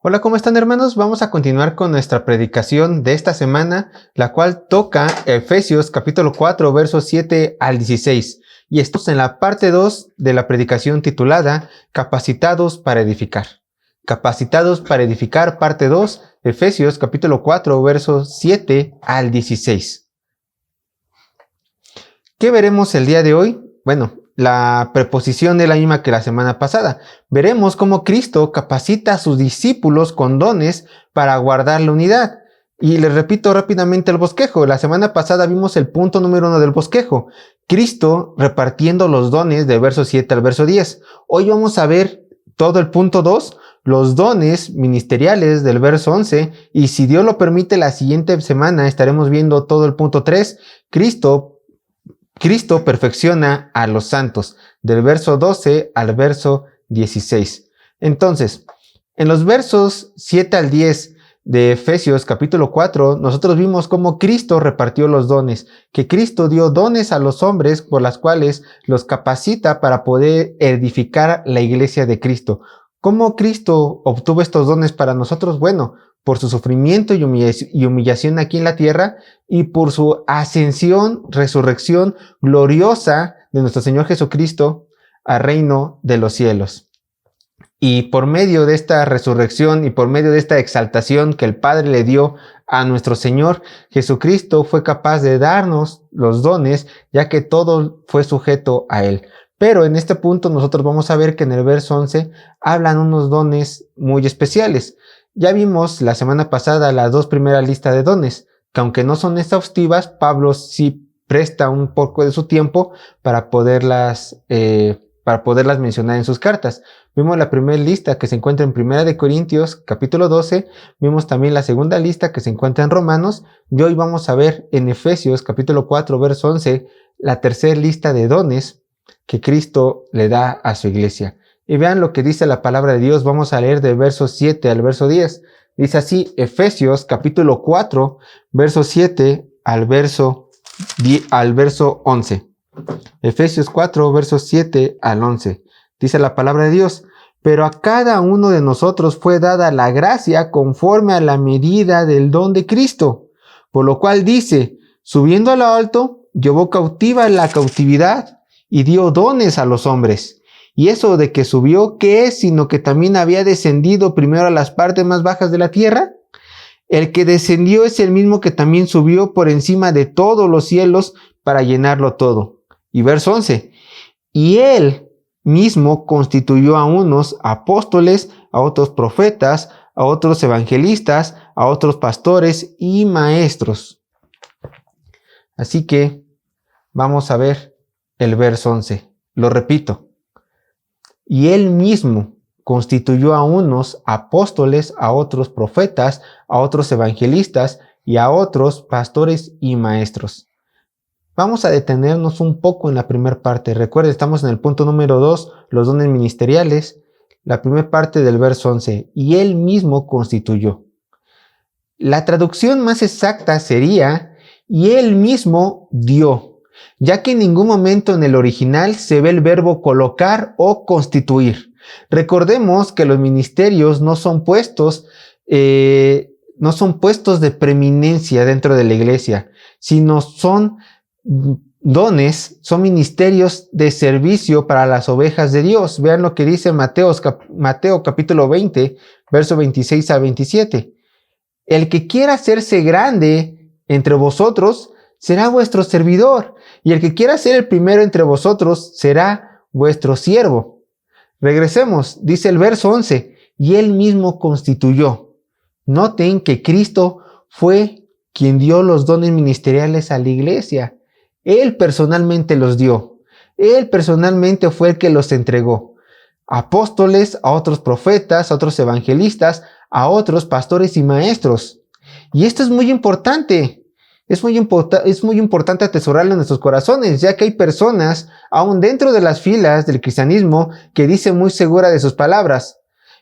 Hola, ¿cómo están, hermanos? Vamos a continuar con nuestra predicación de esta semana, la cual toca Efesios capítulo 4, versos 7 al 16. Y estamos en la parte 2 de la predicación titulada Capacitados para edificar. Capacitados para edificar, parte 2, Efesios capítulo 4, versos 7 al 16. ¿Qué veremos el día de hoy? Bueno, la preposición es la misma que la semana pasada. Veremos cómo Cristo capacita a sus discípulos con dones para guardar la unidad. Y les repito rápidamente el bosquejo. La semana pasada vimos el punto número 1 del bosquejo. Cristo repartiendo los dones del verso 7 al verso 10. Hoy vamos a ver todo el punto 2, los dones ministeriales del verso 11. Y si Dios lo permite, la siguiente semana estaremos viendo todo el punto 3. Cristo perfecciona a los santos, del verso 12 al verso 16. Entonces, en los versos 7 al 10 de Efesios capítulo 4, nosotros vimos cómo Cristo repartió los dones, que Cristo dio dones a los hombres por las cuales los capacita para poder edificar la iglesia de Cristo. ¿Cómo Cristo obtuvo estos dones para nosotros? Bueno, por su sufrimiento y humillación aquí en la tierra y por su ascensión, resurrección gloriosa de nuestro Señor Jesucristo al reino de los cielos. Y por medio de esta resurrección y por medio de esta exaltación que el Padre le dio a nuestro Señor, Jesucristo fue capaz de darnos los dones, ya que todo fue sujeto a Él. Pero en este punto nosotros vamos a ver que en el verso 11 hablan unos dones muy especiales. Ya vimos la semana pasada las dos primeras listas de dones, que aunque no son exhaustivas, Pablo sí presta un poco de su tiempo para poderlas mencionar en sus cartas. Vimos la primera lista que se encuentra en 1 Corintios capítulo 12, vimos también la segunda lista que se encuentra en Romanos, y hoy vamos a ver en Efesios capítulo 4, verso 11, la tercera lista de dones que Cristo le da a su iglesia. Y vean lo que dice la palabra de Dios. Vamos a leer del verso 7 al verso 10. Dice así, Efesios capítulo 4, verso 7 al verso 11. Efesios 4, versos 7 al 11. Dice la palabra de Dios, pero a cada uno de nosotros fue dada la gracia conforme a la medida del don de Cristo. Por lo cual dice, subiendo a lo alto, llevó cautiva la cautividad y dio dones a los hombres. Y eso de que subió, ¿qué es? Sino que también había descendido primero a las partes más bajas de la tierra. El que descendió es el mismo que también subió por encima de todos los cielos para llenarlo todo. Y verso 11. Y él mismo constituyó a unos apóstoles, a otros profetas, a otros evangelistas, a otros pastores y maestros. Así que vamos a ver el verso 11. Lo repito. Y él mismo constituyó a unos apóstoles, a otros profetas, a otros evangelistas y a otros pastores y maestros. Vamos a detenernos un poco en la primera parte. Recuerden, estamos en el punto número 2, los dones ministeriales, la primera parte del verso 11. Y él mismo constituyó. La traducción más exacta sería, y él mismo dio, ya que en ningún momento en el original se ve el verbo colocar o constituir. Recordemos que los ministerios no son puestos de preeminencia dentro de la iglesia, sino son dones, son ministerios de servicio para las ovejas de Dios. Vean lo que dice Mateo capítulo 20, verso 26 a 27. El que quiera hacerse grande entre vosotros será vuestro servidor, y el que quiera ser el primero entre vosotros será vuestro siervo. Regresemos, dice el verso 11, y él mismo constituyó. Noten que Cristo fue quien dio los dones ministeriales a la iglesia. Él personalmente los dio. Él personalmente fue el que los entregó. Apóstoles, a otros profetas, a otros evangelistas, a otros pastores y maestros. Y esto es muy importante. Es muy importante atesorarlo en nuestros corazones, ya que hay personas, aún dentro de las filas del cristianismo, que dicen muy segura de sus palabras,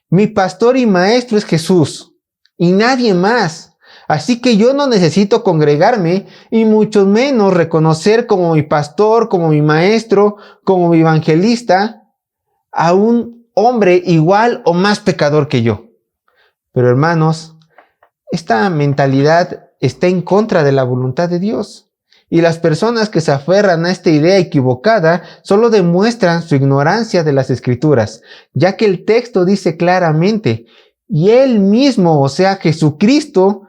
mi pastor y maestro es Jesús, y nadie más. Así que yo no necesito congregarme, y mucho menos reconocer como mi pastor, como mi maestro, como mi evangelista, a un hombre igual o más pecador que yo. Pero hermanos, esta mentalidad está en contra de la voluntad de Dios. Y las personas que se aferran a esta idea equivocada solo demuestran su ignorancia de las Escrituras, ya que el texto dice claramente, y Él mismo, o sea, Jesucristo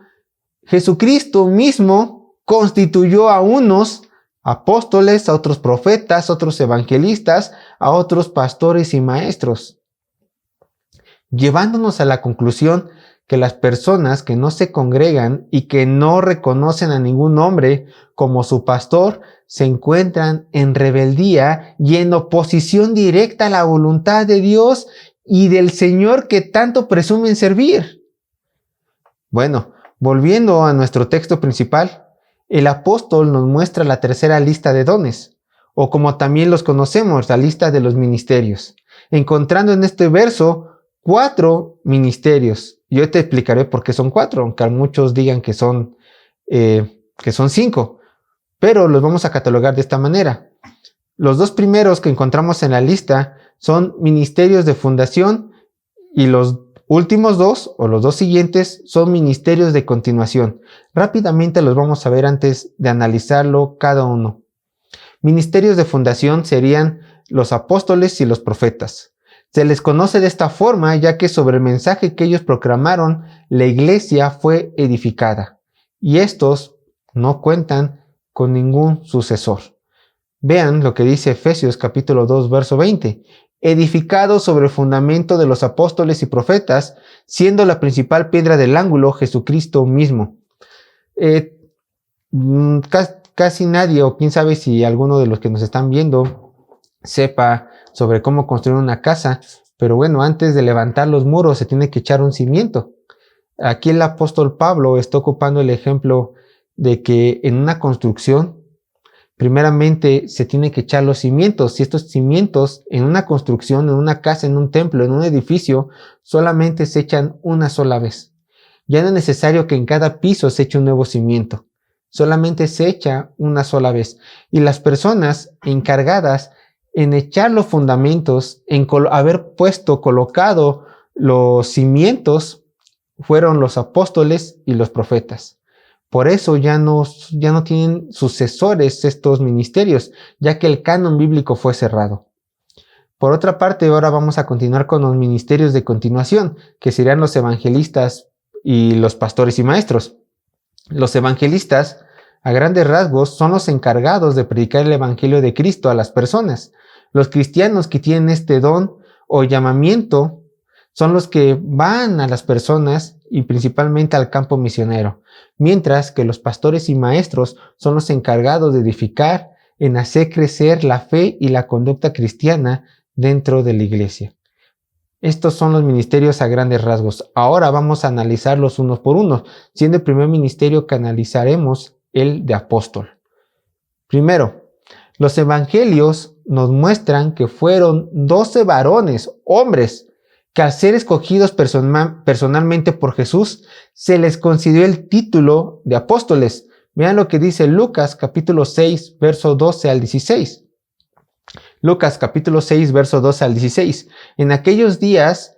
mismo constituyó a unos apóstoles, a otros profetas, a otros evangelistas, a otros pastores y maestros, llevándonos a la conclusión que las personas que no se congregan y que no reconocen a ningún hombre como su pastor se encuentran en rebeldía y en oposición directa a la voluntad de Dios y del Señor que tanto presumen servir. Bueno, volviendo a nuestro texto principal, el apóstol nos muestra la tercera lista de dones, o como también los conocemos, la lista de los ministerios, encontrando en este verso 4 ministerios. Yo te explicaré por qué son 4, aunque muchos digan que son 5, pero los vamos a catalogar de esta manera. Los 2 primeros que encontramos en la lista son ministerios de fundación y los últimos 2 o los 2 siguientes son ministerios de continuación. Rápidamente los vamos a ver antes de analizarlo cada uno. Ministerios de fundación serían los apóstoles y los profetas. Se les conoce de esta forma ya que sobre el mensaje que ellos proclamaron, la iglesia fue edificada y estos no cuentan con ningún sucesor. Vean lo que dice Efesios capítulo 2, verso 20. Edificado sobre el fundamento de los apóstoles y profetas, siendo la principal piedra del ángulo Jesucristo mismo. Casi nadie, o quién sabe si alguno de los que nos están viendo sepa sobre cómo construir una casa, pero bueno, antes de levantar los muros se tiene que echar un cimiento. Aquí el apóstol Pablo está ocupando el ejemplo de que en una construcción, primeramente se tiene que echar los cimientos, y estos cimientos en una construcción, en una casa, en un templo, en un edificio, solamente se echan una sola vez. Ya no es necesario que en cada piso se eche un nuevo cimiento, solamente se echa una sola vez. Y las personas encargadas en echar los fundamentos, en haber colocado los cimientos, fueron los apóstoles y los profetas. Por eso ya no tienen sucesores estos ministerios, ya que el canon bíblico fue cerrado. Por otra parte, ahora vamos a continuar con los ministerios de continuación, que serían los evangelistas y los pastores y maestros. Los evangelistas, a grandes rasgos, son los encargados de predicar el evangelio de Cristo a las personas. Los cristianos que tienen este don o llamamiento son los que van a las personas y principalmente al campo misionero, mientras que los pastores y maestros son los encargados de edificar, en hacer crecer la fe y la conducta cristiana dentro de la iglesia. Estos son los ministerios a grandes rasgos. Ahora vamos a analizarlos uno por uno, siendo el primer ministerio que analizaremos el de apóstol. Primero, los evangelios nos muestran que fueron 12 varones, hombres, que al ser escogidos personalmente por Jesús, se les concedió el título de apóstoles. Vean lo que dice Lucas capítulo 6, verso 12 al 16. Lucas capítulo 6, verso 12 al 16. En aquellos días,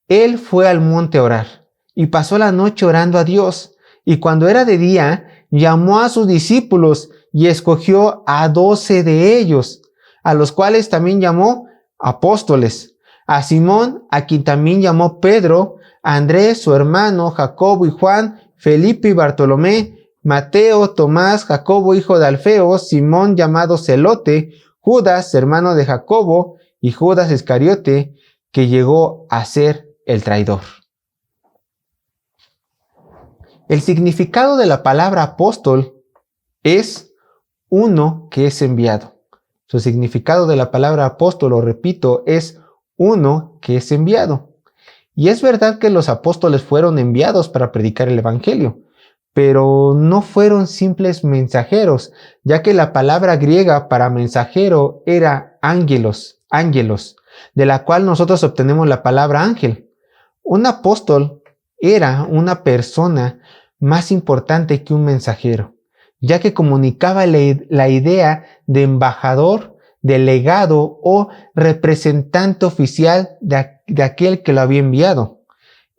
él fue al monte a orar y pasó la noche orando a Dios. Y cuando era de día, llamó a sus discípulos y escogió a 12 de ellos, a los cuales también llamó apóstoles. A Simón, a quien también llamó Pedro, a Andrés, su hermano, Jacobo y Juan, Felipe y Bartolomé, Mateo, Tomás, Jacobo, hijo de Alfeo, Simón llamado Celote, Judas, hermano de Jacobo, y Judas Iscariote, que llegó a ser el traidor. El significado de la palabra apóstol es uno que es enviado. Su significado de la palabra apóstol, lo repito, es uno que es enviado. Y es verdad que los apóstoles fueron enviados para predicar el evangelio, pero no fueron simples mensajeros, ya que la palabra griega para mensajero era ángelos, de la cual nosotros obtenemos la palabra ángel. Un apóstol era una persona más importante que un mensajero, ya que comunicaba la idea de embajador, delegado o representante oficial de aquel que lo había enviado.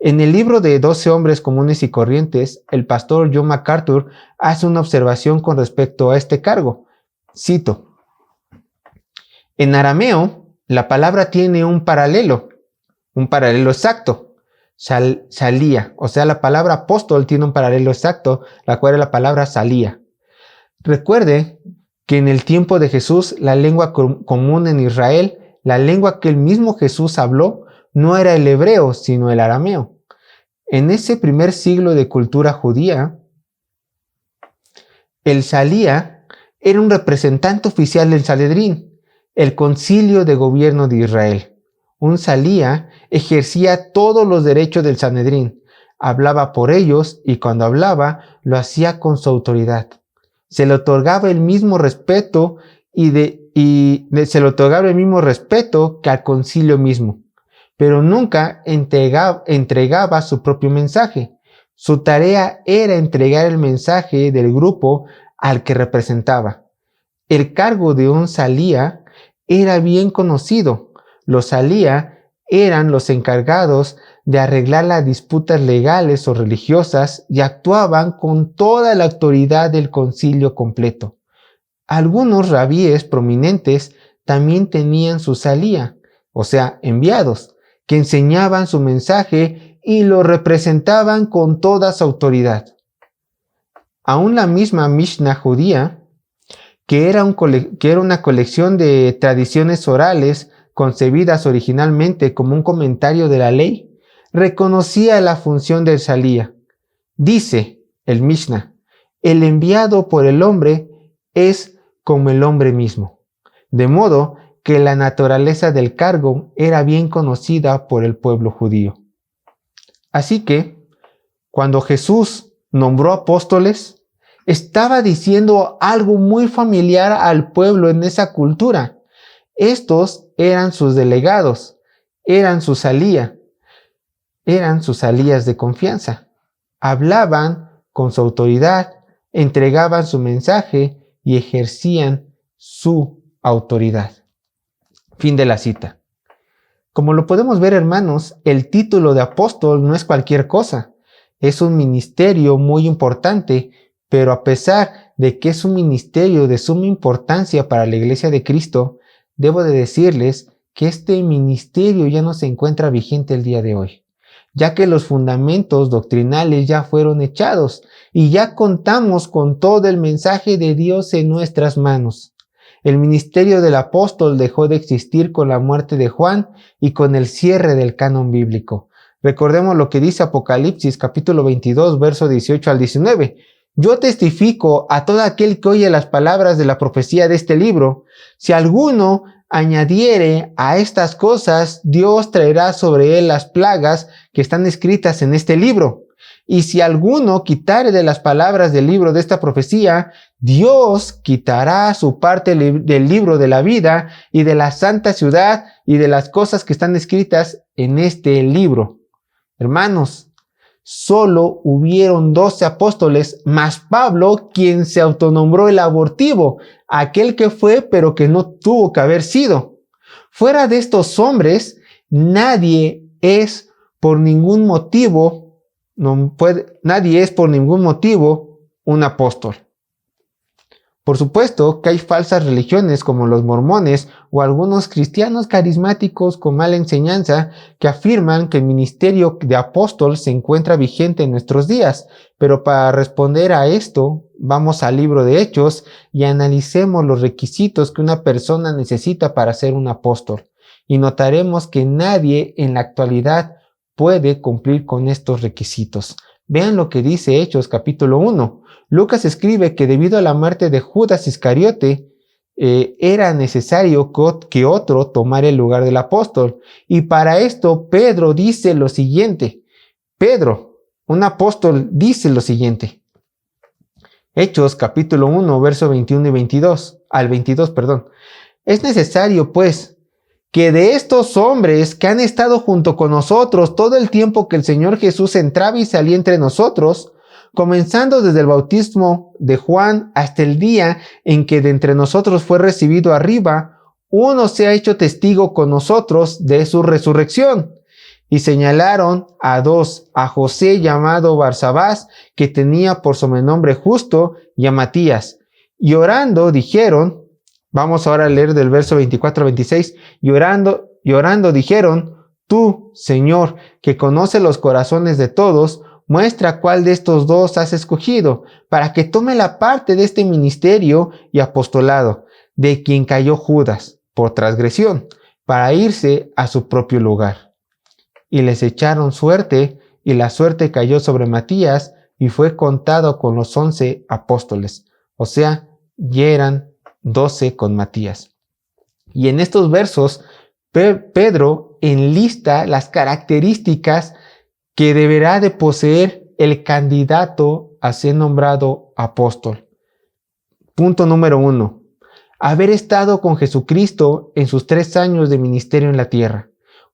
En el libro de 12 hombres comunes y corrientes, el pastor John MacArthur hace una observación con respecto a este cargo. Cito: en arameo, la palabra tiene un paralelo exacto, salía. O sea, la palabra apóstol tiene un paralelo exacto, la cual es la palabra salía. Recuerde que en el tiempo de Jesús, la lengua común en Israel, la lengua que el mismo Jesús habló, no era el hebreo, sino el arameo. En ese primer siglo de cultura judía, el salía era un representante oficial del Sanedrín, el concilio de gobierno de Israel. Un salía ejercía todos los derechos del Sanedrín, hablaba por ellos y cuando hablaba lo hacía con su autoridad. Se le otorgaba el mismo respeto se le otorgaba el mismo respeto que al concilio mismo, pero nunca entregaba su propio mensaje. Su tarea era entregar el mensaje del grupo al que representaba. El cargo de un salía era bien conocido. Los salía eran los encargados de arreglar las disputas legales o religiosas y actuaban con toda la autoridad del concilio completo. Algunos rabíes prominentes también tenían su salía, o sea, enviados, que enseñaban su mensaje y lo representaban con toda su autoridad. Aún la misma Mishnah judía, que era una colección de tradiciones orales concebidas originalmente como un comentario de la ley, reconocía la función del salía. Dice el Mishnah: el enviado por el hombre es como el hombre mismo. De modo que la naturaleza del cargo era bien conocida por el pueblo judío. Así que, cuando Jesús nombró apóstoles, estaba diciendo algo muy familiar al pueblo en esa cultura. Estos eran sus delegados, eran sus salías de confianza. Hablaban con su autoridad, entregaban su mensaje y ejercían su autoridad. Fin de la cita. Como lo podemos ver, hermanos, el título de apóstol no es cualquier cosa. Es un ministerio muy importante, pero a pesar de que es un ministerio de suma importancia para la Iglesia de Cristo, debo de decirles que este ministerio ya no se encuentra vigente el día de hoy, ya que los fundamentos doctrinales ya fueron echados y ya contamos con todo el mensaje de Dios en nuestras manos. El ministerio del apóstol dejó de existir con la muerte de Juan y con el cierre del canon bíblico. Recordemos lo que dice Apocalipsis capítulo 22, verso 18 al 19. Yo testifico a todo aquel que oye las palabras de la profecía de este libro. Si alguno añadiere a estas cosas, Dios traerá sobre él las plagas que están escritas en este libro. Y si alguno quitare de las palabras del libro de esta profecía, Dios quitará su parte del libro de la vida y de la santa ciudad y de las cosas que están escritas en este libro. Hermanos, solo hubieron 12 apóstoles, más Pablo, quien se autonombró el abortivo, aquel que fue pero que no tuvo que haber sido. Fuera de estos hombres, nadie es por ningún motivo un apóstol. Por supuesto que hay falsas religiones como los mormones o algunos cristianos carismáticos con mala enseñanza que afirman que el ministerio de apóstol se encuentra vigente en nuestros días, pero para responder a esto, vamos al libro de Hechos y analicemos los requisitos que una persona necesita para ser un apóstol, y notaremos que nadie en la actualidad puede cumplir con estos requisitos. Vean lo que dice Hechos capítulo 1. Lucas escribe que debido a la muerte de Judas Iscariote, era necesario que otro tomara el lugar del apóstol. Y para esto Pedro dice lo siguiente. Pedro, un apóstol, dice lo siguiente. Hechos capítulo 1, verso 21 y 22, al 22, perdón. Es necesario, pues, que de estos hombres que han estado junto con nosotros todo el tiempo que el Señor Jesús entraba y salía entre nosotros, comenzando desde el bautismo de Juan hasta el día en que de entre nosotros fue recibido arriba, uno se ha hecho testigo con nosotros de su resurrección. y señalaron a dos, a José llamado Barsabás, que tenía por sobrenombre Justo, y a Matías. Y orando dijeron, vamos ahora a leer del verso 24 al 26, y orando dijeron, tú, Señor, que conoce los corazones de todos, muestra cuál de estos dos has escogido, para que tome la parte de este ministerio y apostolado, de quien cayó Judas, por transgresión, para irse a su propio lugar. Y les echaron suerte, y la suerte cayó sobre Matías, y fue contado con los 11 apóstoles. O sea, ya eran 12 con Matías. Y en estos versos, Pedro enlista las características que deberá de poseer el candidato a ser nombrado apóstol. Punto número 1. Haber estado con Jesucristo en sus 3 años de ministerio en la tierra.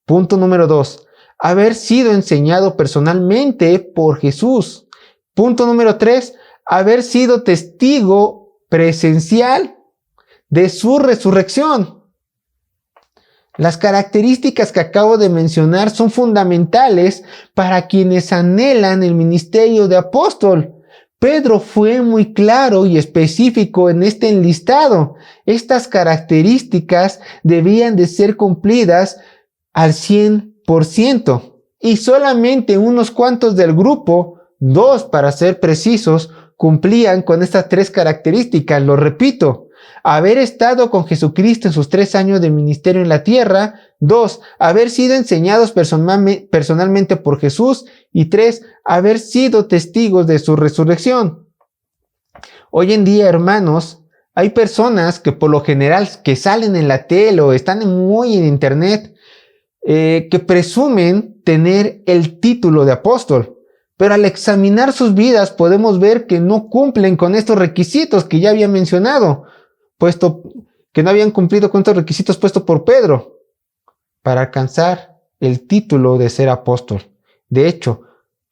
Punto número 2. Haber sido enseñado personalmente por Jesús. Punto número 3. Haber sido testigo presencial de su resurrección. Las características que acabo de mencionar son fundamentales para quienes anhelan el ministerio de apóstol. Pedro fue muy claro y específico en este enlistado. Estas características debían de ser cumplidas al 100%. Y solamente unos cuantos del grupo, 2 para ser precisos, cumplían con estas 3 características. Lo repito. Haber estado con Jesucristo en sus 3 años de ministerio en la tierra. 2. Haber sido enseñados personalmente por Jesús. Y 3. Haber sido testigos de su resurrección. Hoy en día, hermanos, hay personas que por lo general que salen en la tele o están muy en internet, que presumen tener el título de apóstol. Pero al examinar sus vidas podemos ver que no cumplen con estos requisitos que ya había mencionado, puesto que no habían cumplido con estos requisitos puestos por Pedro para alcanzar el título de ser apóstol. De hecho,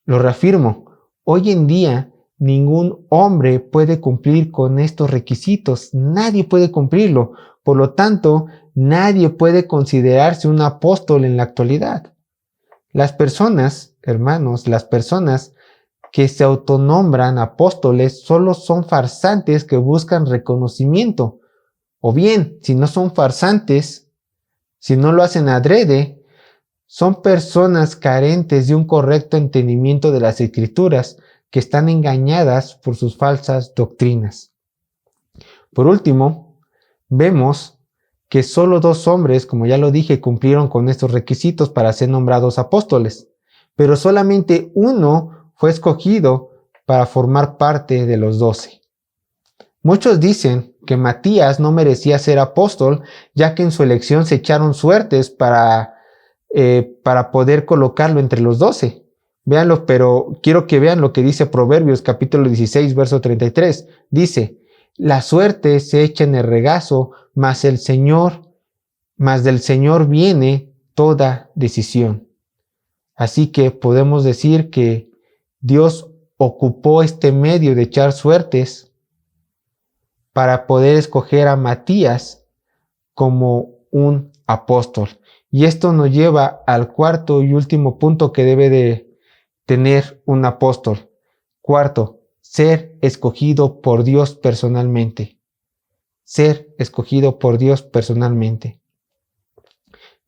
lo reafirmo, hoy en día ningún hombre puede cumplir con estos requisitos, nadie puede cumplirlo, por lo tanto, nadie puede considerarse un apóstol en la actualidad. Las personas, hermanos, las personas que se autonombran apóstoles solo son farsantes que buscan reconocimiento. O bien, si no son farsantes, si no lo hacen adrede, son personas carentes de un correcto entendimiento de las Escrituras que están engañadas por sus falsas doctrinas. Por último, vemos que solo 2 hombres, como ya lo dije, cumplieron con estos requisitos para ser nombrados apóstoles, pero solamente uno fue escogido para formar parte de los 12. Muchos dicen que Matías no merecía ser apóstol, ya que en su elección se echaron suertes para poder colocarlo entre los 12. Véanlo, pero quiero que vean lo que dice Proverbios capítulo 16, verso 33. Dice, la suerte se echa en el regazo, mas del Señor viene toda decisión. Así que podemos decir que Dios ocupó este medio de echar suertes para poder escoger a Matías como un apóstol. Y esto nos lleva al cuarto y último punto que debe de tener un apóstol. Cuarto, ser escogido por Dios personalmente. Ser escogido por Dios personalmente.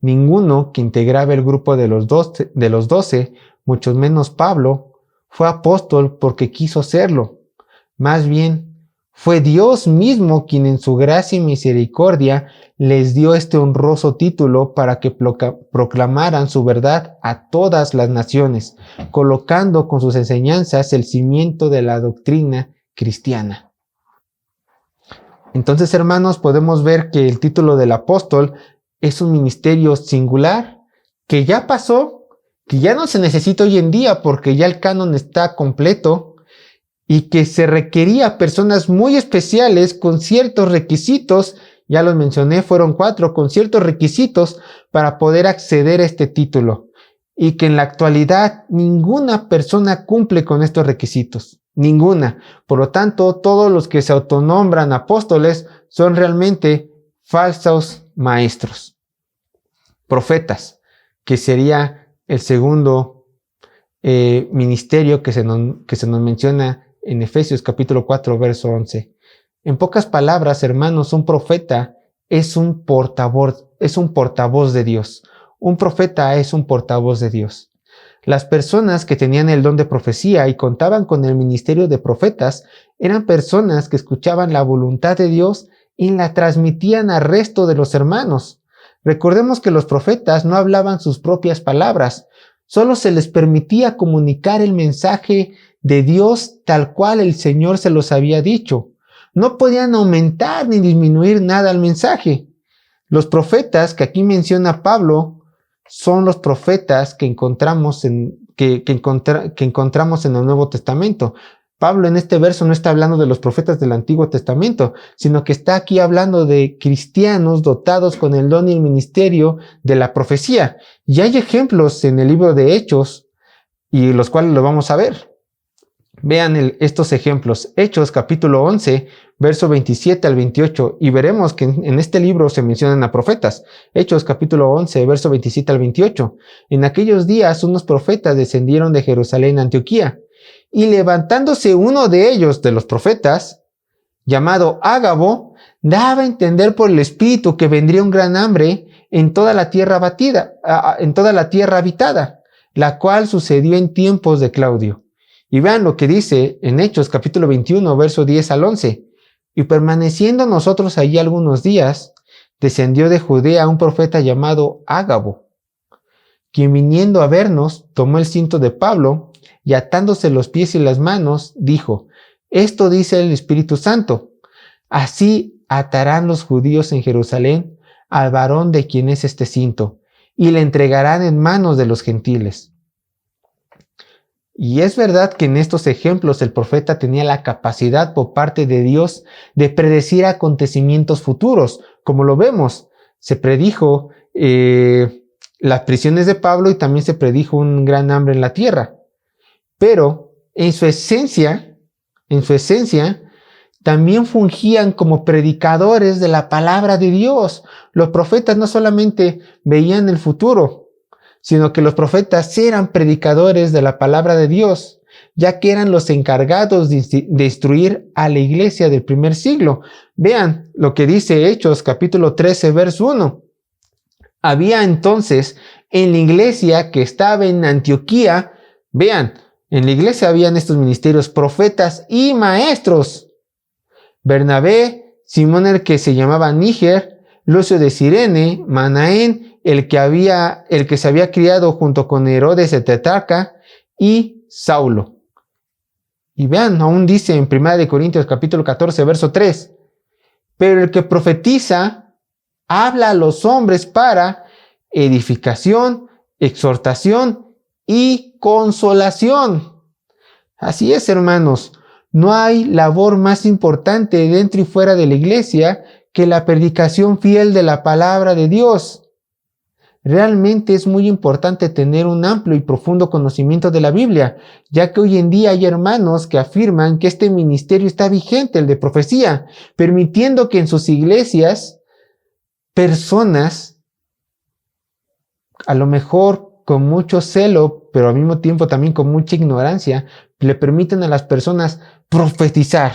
Ninguno que integraba el grupo de los 12, mucho menos Pablo, fue apóstol porque quiso serlo. Más bien, fue Dios mismo quien en su gracia y misericordia les dio este honroso título para que proclamaran su verdad a todas las naciones, colocando con sus enseñanzas el cimiento de la doctrina cristiana. Entonces, hermanos, podemos ver que el título del apóstol es un ministerio singular que ya pasó, que ya no se necesita hoy en día porque ya el canon está completo y que se requería personas muy especiales con ciertos requisitos, ya los mencioné, fueron 4, con ciertos requisitos para poder acceder a este título, y que en la actualidad ninguna persona cumple con estos requisitos, ninguna. Por lo tanto, todos los que se autonombran apóstoles son realmente falsos maestros, profetas, que sería el segundo ministerio que se nos menciona en Efesios capítulo 4, verso 11. En pocas palabras, hermanos, un profeta es un portavoz de Dios. Un profeta es un portavoz de Dios. Las personas que tenían el don de profecía y contaban con el ministerio de profetas eran personas que escuchaban la voluntad de Dios y la transmitían al resto de los hermanos. Recordemos que los profetas no hablaban sus propias palabras, solo se les permitía comunicar el mensaje de Dios tal cual el Señor se los había dicho. No podían aumentar ni disminuir nada al mensaje. Los profetas que aquí menciona Pablo son los profetas que encontramos en el Nuevo Testamento. Pablo en este verso no está hablando de los profetas del Antiguo Testamento, sino que está aquí hablando de cristianos dotados con el don y el ministerio de la profecía. Y hay ejemplos en el libro de Hechos, y los cuales lo vamos a ver. Vean estos ejemplos. Hechos capítulo 11, verso 27 al 28, y veremos que en este libro se mencionan a profetas. Hechos capítulo 11, verso 27 al 28. En aquellos días unos profetas descendieron de Jerusalén a Antioquía, y levantándose uno de ellos, de los profetas, llamado Ágabo, daba a entender por el Espíritu que vendría un gran hambre en toda la tierra habitada, la cual sucedió en tiempos de Claudio. Y vean lo que dice en Hechos capítulo 21, verso 10 al 11. Y permaneciendo nosotros allí algunos días, descendió de Judea un profeta llamado Ágabo, quien viniendo a vernos, tomó el cinto de Pablo y atándose los pies y las manos, dijo: esto dice el Espíritu Santo, así atarán los judíos en Jerusalén al varón de quien es este cinto, y le entregarán en manos de los gentiles. Y es verdad que en estos ejemplos el profeta tenía la capacidad por parte de Dios de predecir acontecimientos futuros. Como lo vemos, se predijo las prisiones de Pablo y también se predijo un gran hambre en la tierra. Pero en su esencia, también fungían como predicadores de la palabra de Dios. Los profetas no solamente veían el futuro, sino que los profetas eran predicadores de la palabra de Dios, ya que eran los encargados de instruir a la iglesia del primer siglo. Vean lo que dice Hechos capítulo 13, verso 1. Había entonces en la iglesia que estaba en Antioquía, vean, en la iglesia habían estos ministerios, profetas y maestros: Bernabé, Simón el que se llamaba Níger, Lucio de Cirene, Manaén, el que se había criado junto con Herodes el tetrarca, y Saulo. Y vean, aún dice en 1 Corintios capítulo 14, verso 3, pero el que profetiza habla a los hombres para edificación, exhortación y consolación. Así es, hermanos, no hay labor más importante dentro y fuera de la iglesia que la predicación fiel de la palabra de Dios. Realmente es muy importante tener un amplio y profundo conocimiento de la Biblia, ya que hoy en día hay hermanos que afirman que este ministerio está vigente, el de profecía, permitiendo que en sus iglesias personas, a lo mejor con mucho celo, pero al mismo tiempo también con mucha ignorancia, le permiten a las personas profetizar.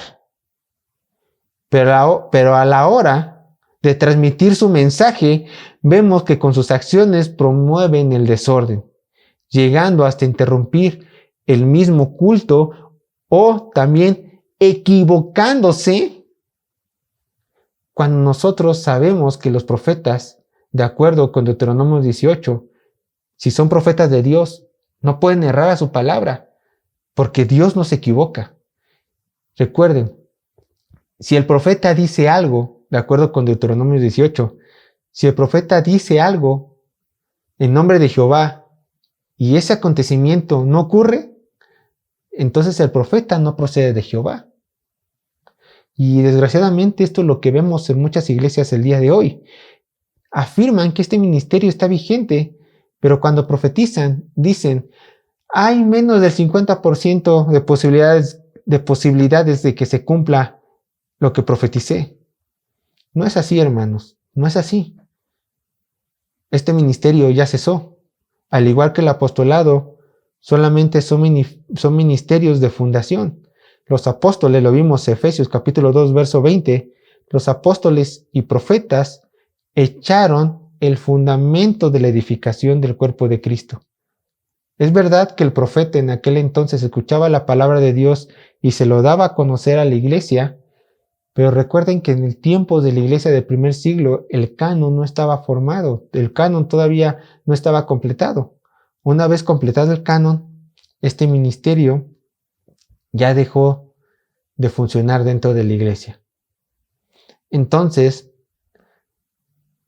Pero a la hora de transmitir su mensaje, vemos que con sus acciones promueven el desorden, llegando hasta interrumpir el mismo culto o también equivocándose, cuando nosotros sabemos que los profetas, de acuerdo con Deuteronomio 18, si son profetas de Dios, no pueden errar a su palabra, porque Dios no se equivoca. Recuerden, si el profeta dice algo, de acuerdo con Deuteronomio 18, si el profeta dice algo en nombre de Jehová y ese acontecimiento no ocurre, entonces el profeta no procede de Jehová. Y desgraciadamente esto es lo que vemos en muchas iglesias el día de hoy. Afirman que este ministerio está vigente, pero cuando profetizan, dicen, hay menos del 50% de posibilidades de que se cumpla lo que profeticé. No es así, hermanos, no es así. Este ministerio ya cesó. al igual que el apostolado, solamente son ministerios de fundación. Los apóstoles, lo vimos en Efesios capítulo 2, verso 20, los apóstoles y profetas echaron el fundamento de la edificación del cuerpo de Cristo. Es verdad que el profeta en aquel entonces escuchaba la palabra de Dios y se lo daba a conocer a la iglesia, pero recuerden que en el tiempo de la iglesia del primer siglo el canon no estaba formado, el canon todavía no estaba completado. Una vez completado el canon, este ministerio ya dejó de funcionar dentro de la iglesia. Entonces,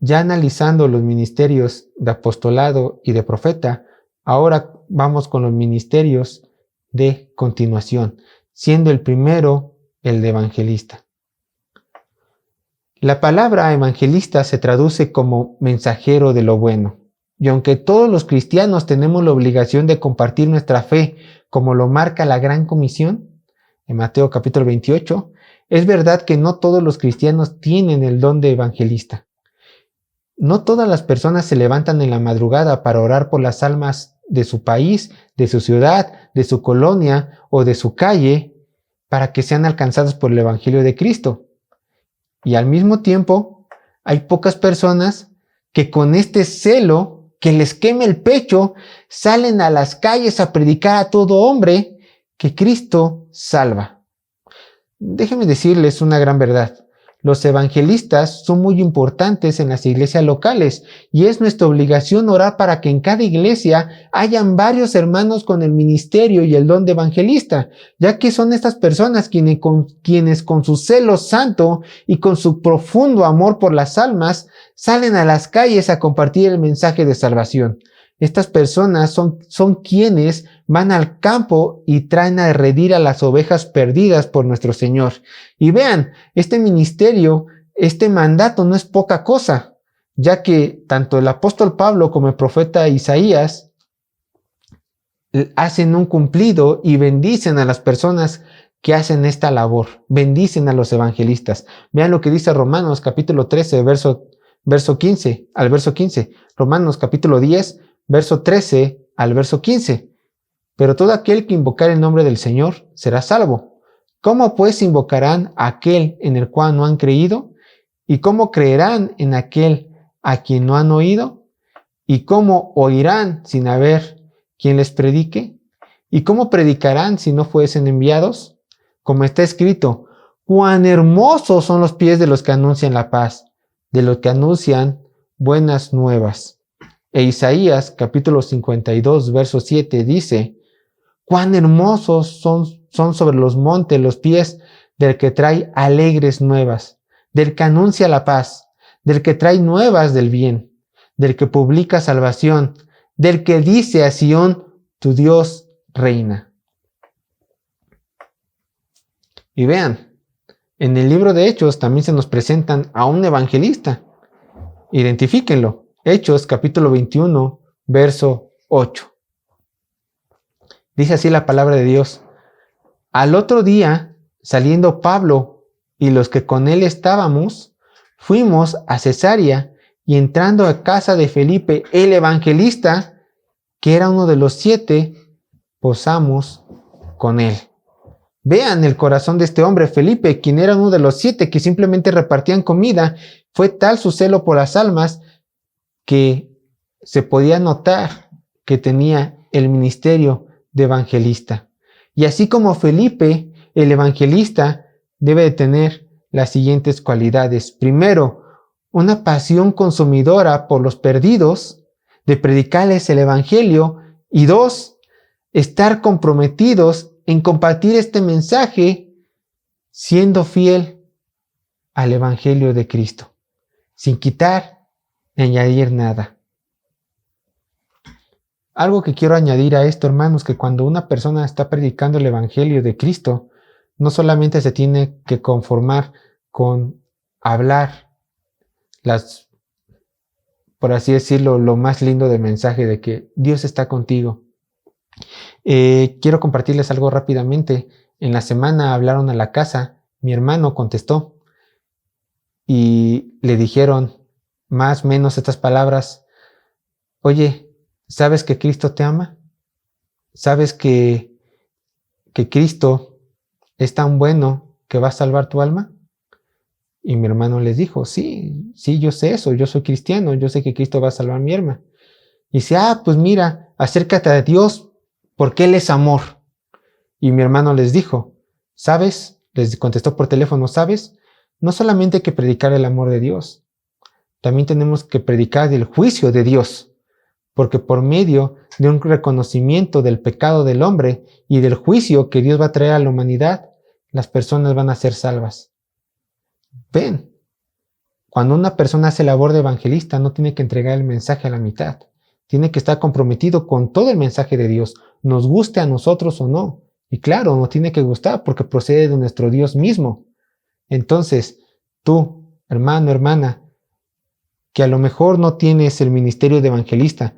ya analizando los ministerios de apostolado y de profeta, ahora vamos con los ministerios de continuación, siendo el primero el de evangelista. La palabra evangelista se traduce como mensajero de lo bueno. Y aunque todos los cristianos tenemos la obligación de compartir nuestra fe, como lo marca la Gran Comisión, en Mateo capítulo 28, es verdad que no todos los cristianos tienen el don de evangelista. No todas las personas se levantan en la madrugada para orar por las almas de su país, de su ciudad, de su colonia o de su calle, para que sean alcanzados por el Evangelio de Cristo. Y al mismo tiempo, hay pocas personas que con este celo que les queme el pecho, salen a las calles a predicar a todo hombre que Cristo salva. Déjenme decirles una gran verdad. Los evangelistas son muy importantes en las iglesias locales y es nuestra obligación orar para que en cada iglesia hayan varios hermanos con el ministerio y el don de evangelista, ya que son estas personas quienes con su celo santo y con su profundo amor por las almas salen a las calles a compartir el mensaje de salvación. Estas personas son quienes van al campo y traen a redir a las ovejas perdidas por nuestro Señor. Y vean, este ministerio, este mandato no es poca cosa, ya que tanto el apóstol Pablo como el profeta Isaías hacen un cumplido y bendicen a las personas que hacen esta labor, bendicen a los evangelistas. Vean lo que dice Romanos capítulo 13, verso 15 al verso 15, Romanos capítulo 10, verso 13 al verso 15. Pero todo aquel que invocar el nombre del Señor será salvo. ¿Cómo pues invocarán a aquel en el cual no han creído? ¿Y cómo creerán en aquel a quien no han oído? ¿Y cómo oirán sin haber quien les predique? ¿Y cómo predicarán si no fuesen enviados? Como está escrito, cuán hermosos son los pies de los que anuncian la paz, de los que anuncian buenas nuevas. E Isaías capítulo 52, verso 7 dice, cuán hermosos son sobre los montes los pies del que trae alegres nuevas, del que anuncia la paz, del que trae nuevas del bien, del que publica salvación, del que dice a Sión, tu Dios reina. Y vean, en el libro de Hechos también se nos presentan a un evangelista. Identifíquenlo. Hechos capítulo 21, verso 8. Dice así la palabra de Dios. Al otro día, saliendo Pablo y los que con él estábamos, fuimos a Cesarea y entrando a casa de Felipe, el evangelista, que era uno de los 7, posamos con él. Vean el corazón de este hombre, Felipe, quien era uno de los 7 que simplemente repartían comida. Fue tal su celo por las almas que se podía notar que tenía el ministerio de evangelista. Y así como Felipe, el evangelista, debe de tener las siguientes cualidades. Primero, una pasión consumidora por los perdidos, de predicarles el evangelio. Y 2, estar comprometidos en compartir este mensaje siendo fiel al evangelio de Cristo, sin quitar ni añadir nada. Algo que quiero añadir a esto, hermanos, que cuando una persona está predicando el evangelio de Cristo, no solamente se tiene que conformar con hablar por así decirlo, lo más lindo del mensaje de que Dios está contigo. Quiero compartirles algo rápidamente. En la semana hablaron a la casa, mi hermano contestó y le dijeron más o menos estas palabras. Oye, ¿Sabes que Cristo te ama? ¿Sabes que Cristo es tan bueno que va a salvar tu alma? Y mi hermano les dijo, sí, yo sé eso, yo soy cristiano, yo sé que Cristo va a salvar mi alma. Y dice, pues mira, acércate a Dios porque Él es amor. Y mi hermano les dijo, ¿sabes? Les contestó por teléfono, ¿sabes? No solamente hay que predicar el amor de Dios, también tenemos que predicar el juicio de Dios, porque por medio de un reconocimiento del pecado del hombre y del juicio que Dios va a traer a la humanidad, las personas van a ser salvas. Ven, cuando una persona hace labor de evangelista, no tiene que entregar el mensaje a la mitad. Tiene que estar comprometido con todo el mensaje de Dios, nos guste a nosotros o no. Y claro, nos tiene que gustar porque procede de nuestro Dios mismo. Entonces, tú, hermano, hermana, que a lo mejor no tienes el ministerio de evangelista,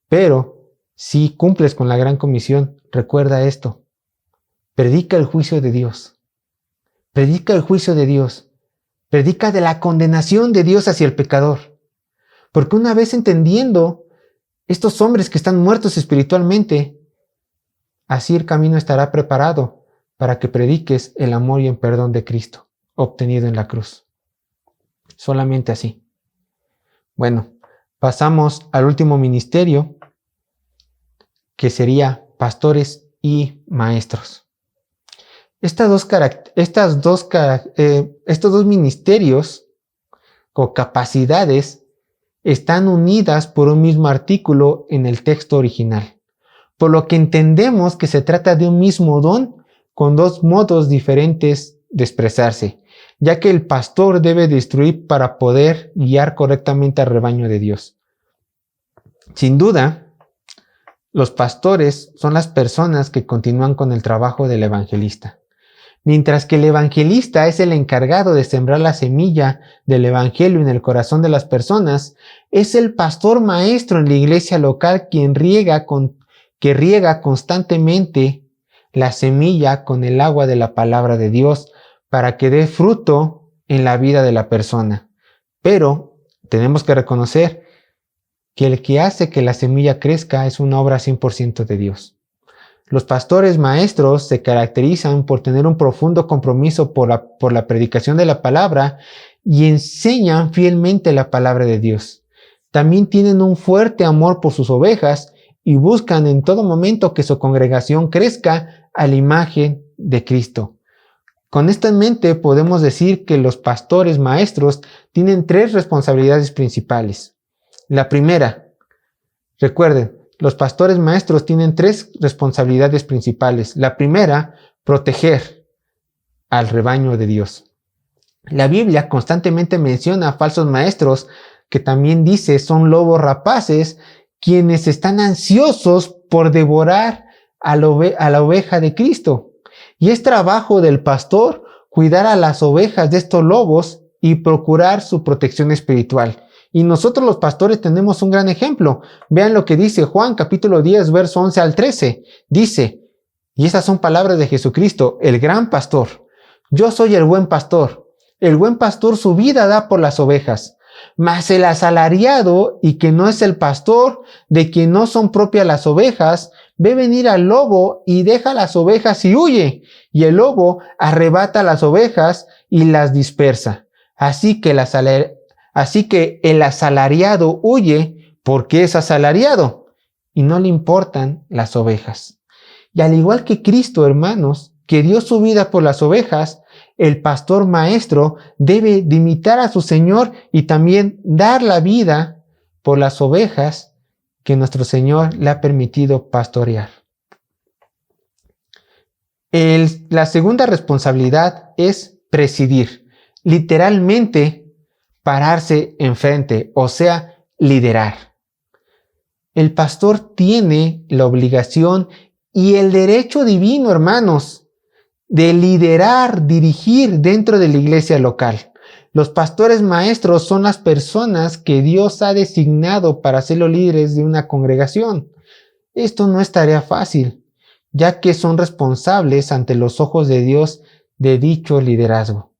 pero si cumples con la gran comisión, recuerda esto. Predica el juicio de Dios. Predica el juicio de Dios. Predica de la condenación de Dios hacia el pecador. Porque una vez entendiendo estos hombres que están muertos espiritualmente, así el camino estará preparado para que prediques el amor y el perdón de Cristo, obtenido en la cruz. Solamente así. Bueno, pasamos al último ministerio, que sería pastores y maestros. Estos dos ministerios o capacidades están unidas por un mismo artículo en el texto original, por lo que entendemos que se trata de un mismo don con dos modos diferentes de expresarse, ya que el pastor debe de instruir para poder guiar correctamente al rebaño de Dios. Sin duda, los pastores son las personas que continúan con el trabajo del evangelista. Mientras que el evangelista es el encargado de sembrar la semilla del evangelio en el corazón de las personas, es el pastor maestro en la iglesia local quien riega constantemente la semilla con el agua de la palabra de Dios para que dé fruto en la vida de la persona. Pero tenemos que reconocer que el que hace que la semilla crezca es una obra 100% de Dios. Los pastores maestros se caracterizan por tener un profundo compromiso por la predicación de la palabra y enseñan fielmente la palabra de Dios. También tienen un fuerte amor por sus ovejas y buscan en todo momento que su congregación crezca a la imagen de Cristo. Con esto en mente podemos decir que los pastores maestros tienen tres responsabilidades principales. La primera, recuerden, los pastores maestros tienen tres responsabilidades principales. La primera, proteger al rebaño de Dios. La Biblia constantemente menciona a falsos maestros que también dice son lobos rapaces quienes están ansiosos por devorar a la oveja de Cristo. Y es trabajo del pastor cuidar a las ovejas de estos lobos y procurar su protección espiritual. Y nosotros los pastores tenemos un gran ejemplo. Vean lo que dice Juan capítulo 10, verso 11 al 13. Dice, y esas son palabras de Jesucristo, el gran pastor. Yo soy el buen pastor. El buen pastor su vida da por las ovejas. Mas el asalariado, y que no es el pastor, de quien no son propias las ovejas, ve venir al lobo y deja las ovejas y huye. Y el lobo arrebata las ovejas y las dispersa. Así que el asalariado huye porque es asalariado y no le importan las ovejas. Y al igual que Cristo, hermanos, que dio su vida por las ovejas, el pastor maestro debe de imitar a su Señor y también dar la vida por las ovejas que nuestro Señor le ha permitido pastorear. La segunda responsabilidad es presidir, literalmente pararse enfrente, o sea, liderar. El pastor tiene la obligación y el derecho divino, hermanos, de liderar, dirigir dentro de la iglesia local. Los pastores maestros son las personas que Dios ha designado para ser los líderes de una congregación. Esto no es tarea fácil, ya que son responsables ante los ojos de Dios de dicho liderazgo.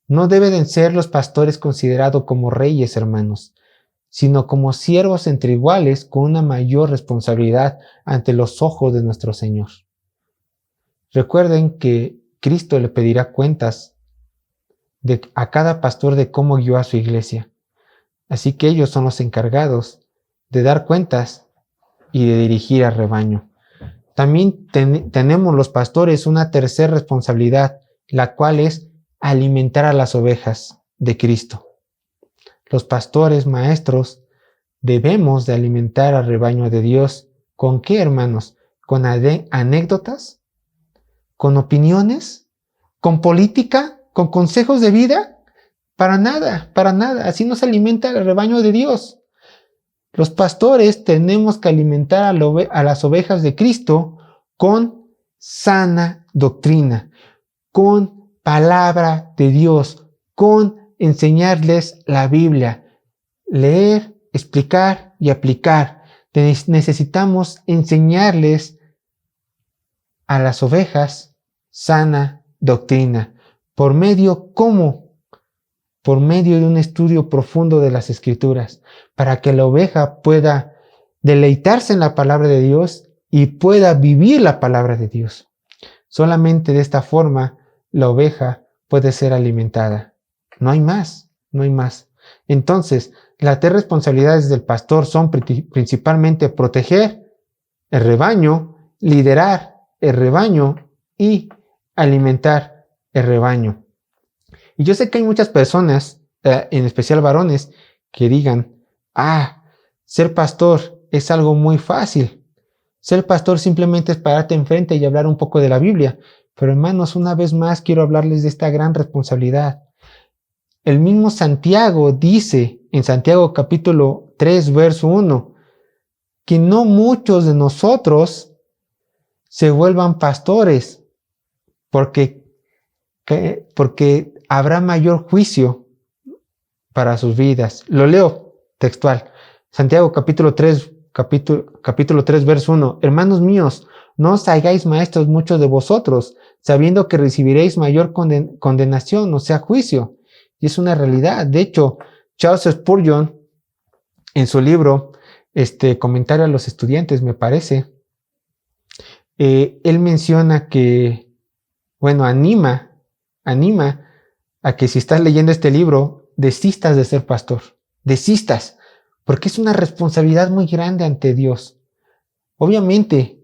No deben ser los pastores considerados como reyes, hermanos, sino como siervos entre iguales con una mayor responsabilidad ante los ojos de nuestro Señor. Recuerden que Cristo le pedirá cuentas a cada pastor de cómo guió a su iglesia. Así que ellos son los encargados de dar cuentas y de dirigir al rebaño. También tenemos los pastores una tercera responsabilidad, la cual es alimentar a las ovejas de Cristo. Los pastores, maestros, debemos de alimentar al rebaño de Dios. ¿Con qué, hermanos? ¿Con anécdotas? ¿Con opiniones? ¿Con política? ¿Con consejos de vida? Para nada, para nada. Así no se alimenta el rebaño de Dios. Los pastores tenemos que alimentar a las ovejas de Cristo con sana doctrina, con palabra de Dios, con enseñarles la Biblia, leer, explicar y aplicar. Necesitamos enseñarles a las ovejas sana doctrina. ¿Por medio cómo? Por medio de un estudio profundo de las Escrituras, para que la oveja pueda deleitarse en la palabra de Dios y pueda vivir la palabra de Dios. Solamente de esta forma la oveja puede ser alimentada. No hay más, no hay más. Entonces, las tres responsabilidades del pastor son principalmente proteger el rebaño, liderar el rebaño y alimentar el rebaño. Y yo sé que hay muchas personas, en especial varones, que digan, ser pastor es algo muy fácil. Ser pastor simplemente es pararte enfrente y hablar un poco de la Biblia. Pero hermanos, una vez más quiero hablarles de esta gran responsabilidad. El mismo Santiago dice en Santiago capítulo 3, verso 1, que no muchos de nosotros se vuelvan pastores, porque habrá mayor juicio para sus vidas. Lo leo textual. Santiago capítulo 3, verso 1. Hermanos míos, no os hagáis maestros muchos de vosotros, sabiendo que recibiréis mayor condenación, o sea, juicio. Y es una realidad. De hecho, Charles Spurgeon, en su libro, Comentario a los estudiantes, me parece, él menciona que, anima a que si estás leyendo este libro, desistas de ser pastor. Desistas, porque es una responsabilidad muy grande ante Dios. Obviamente,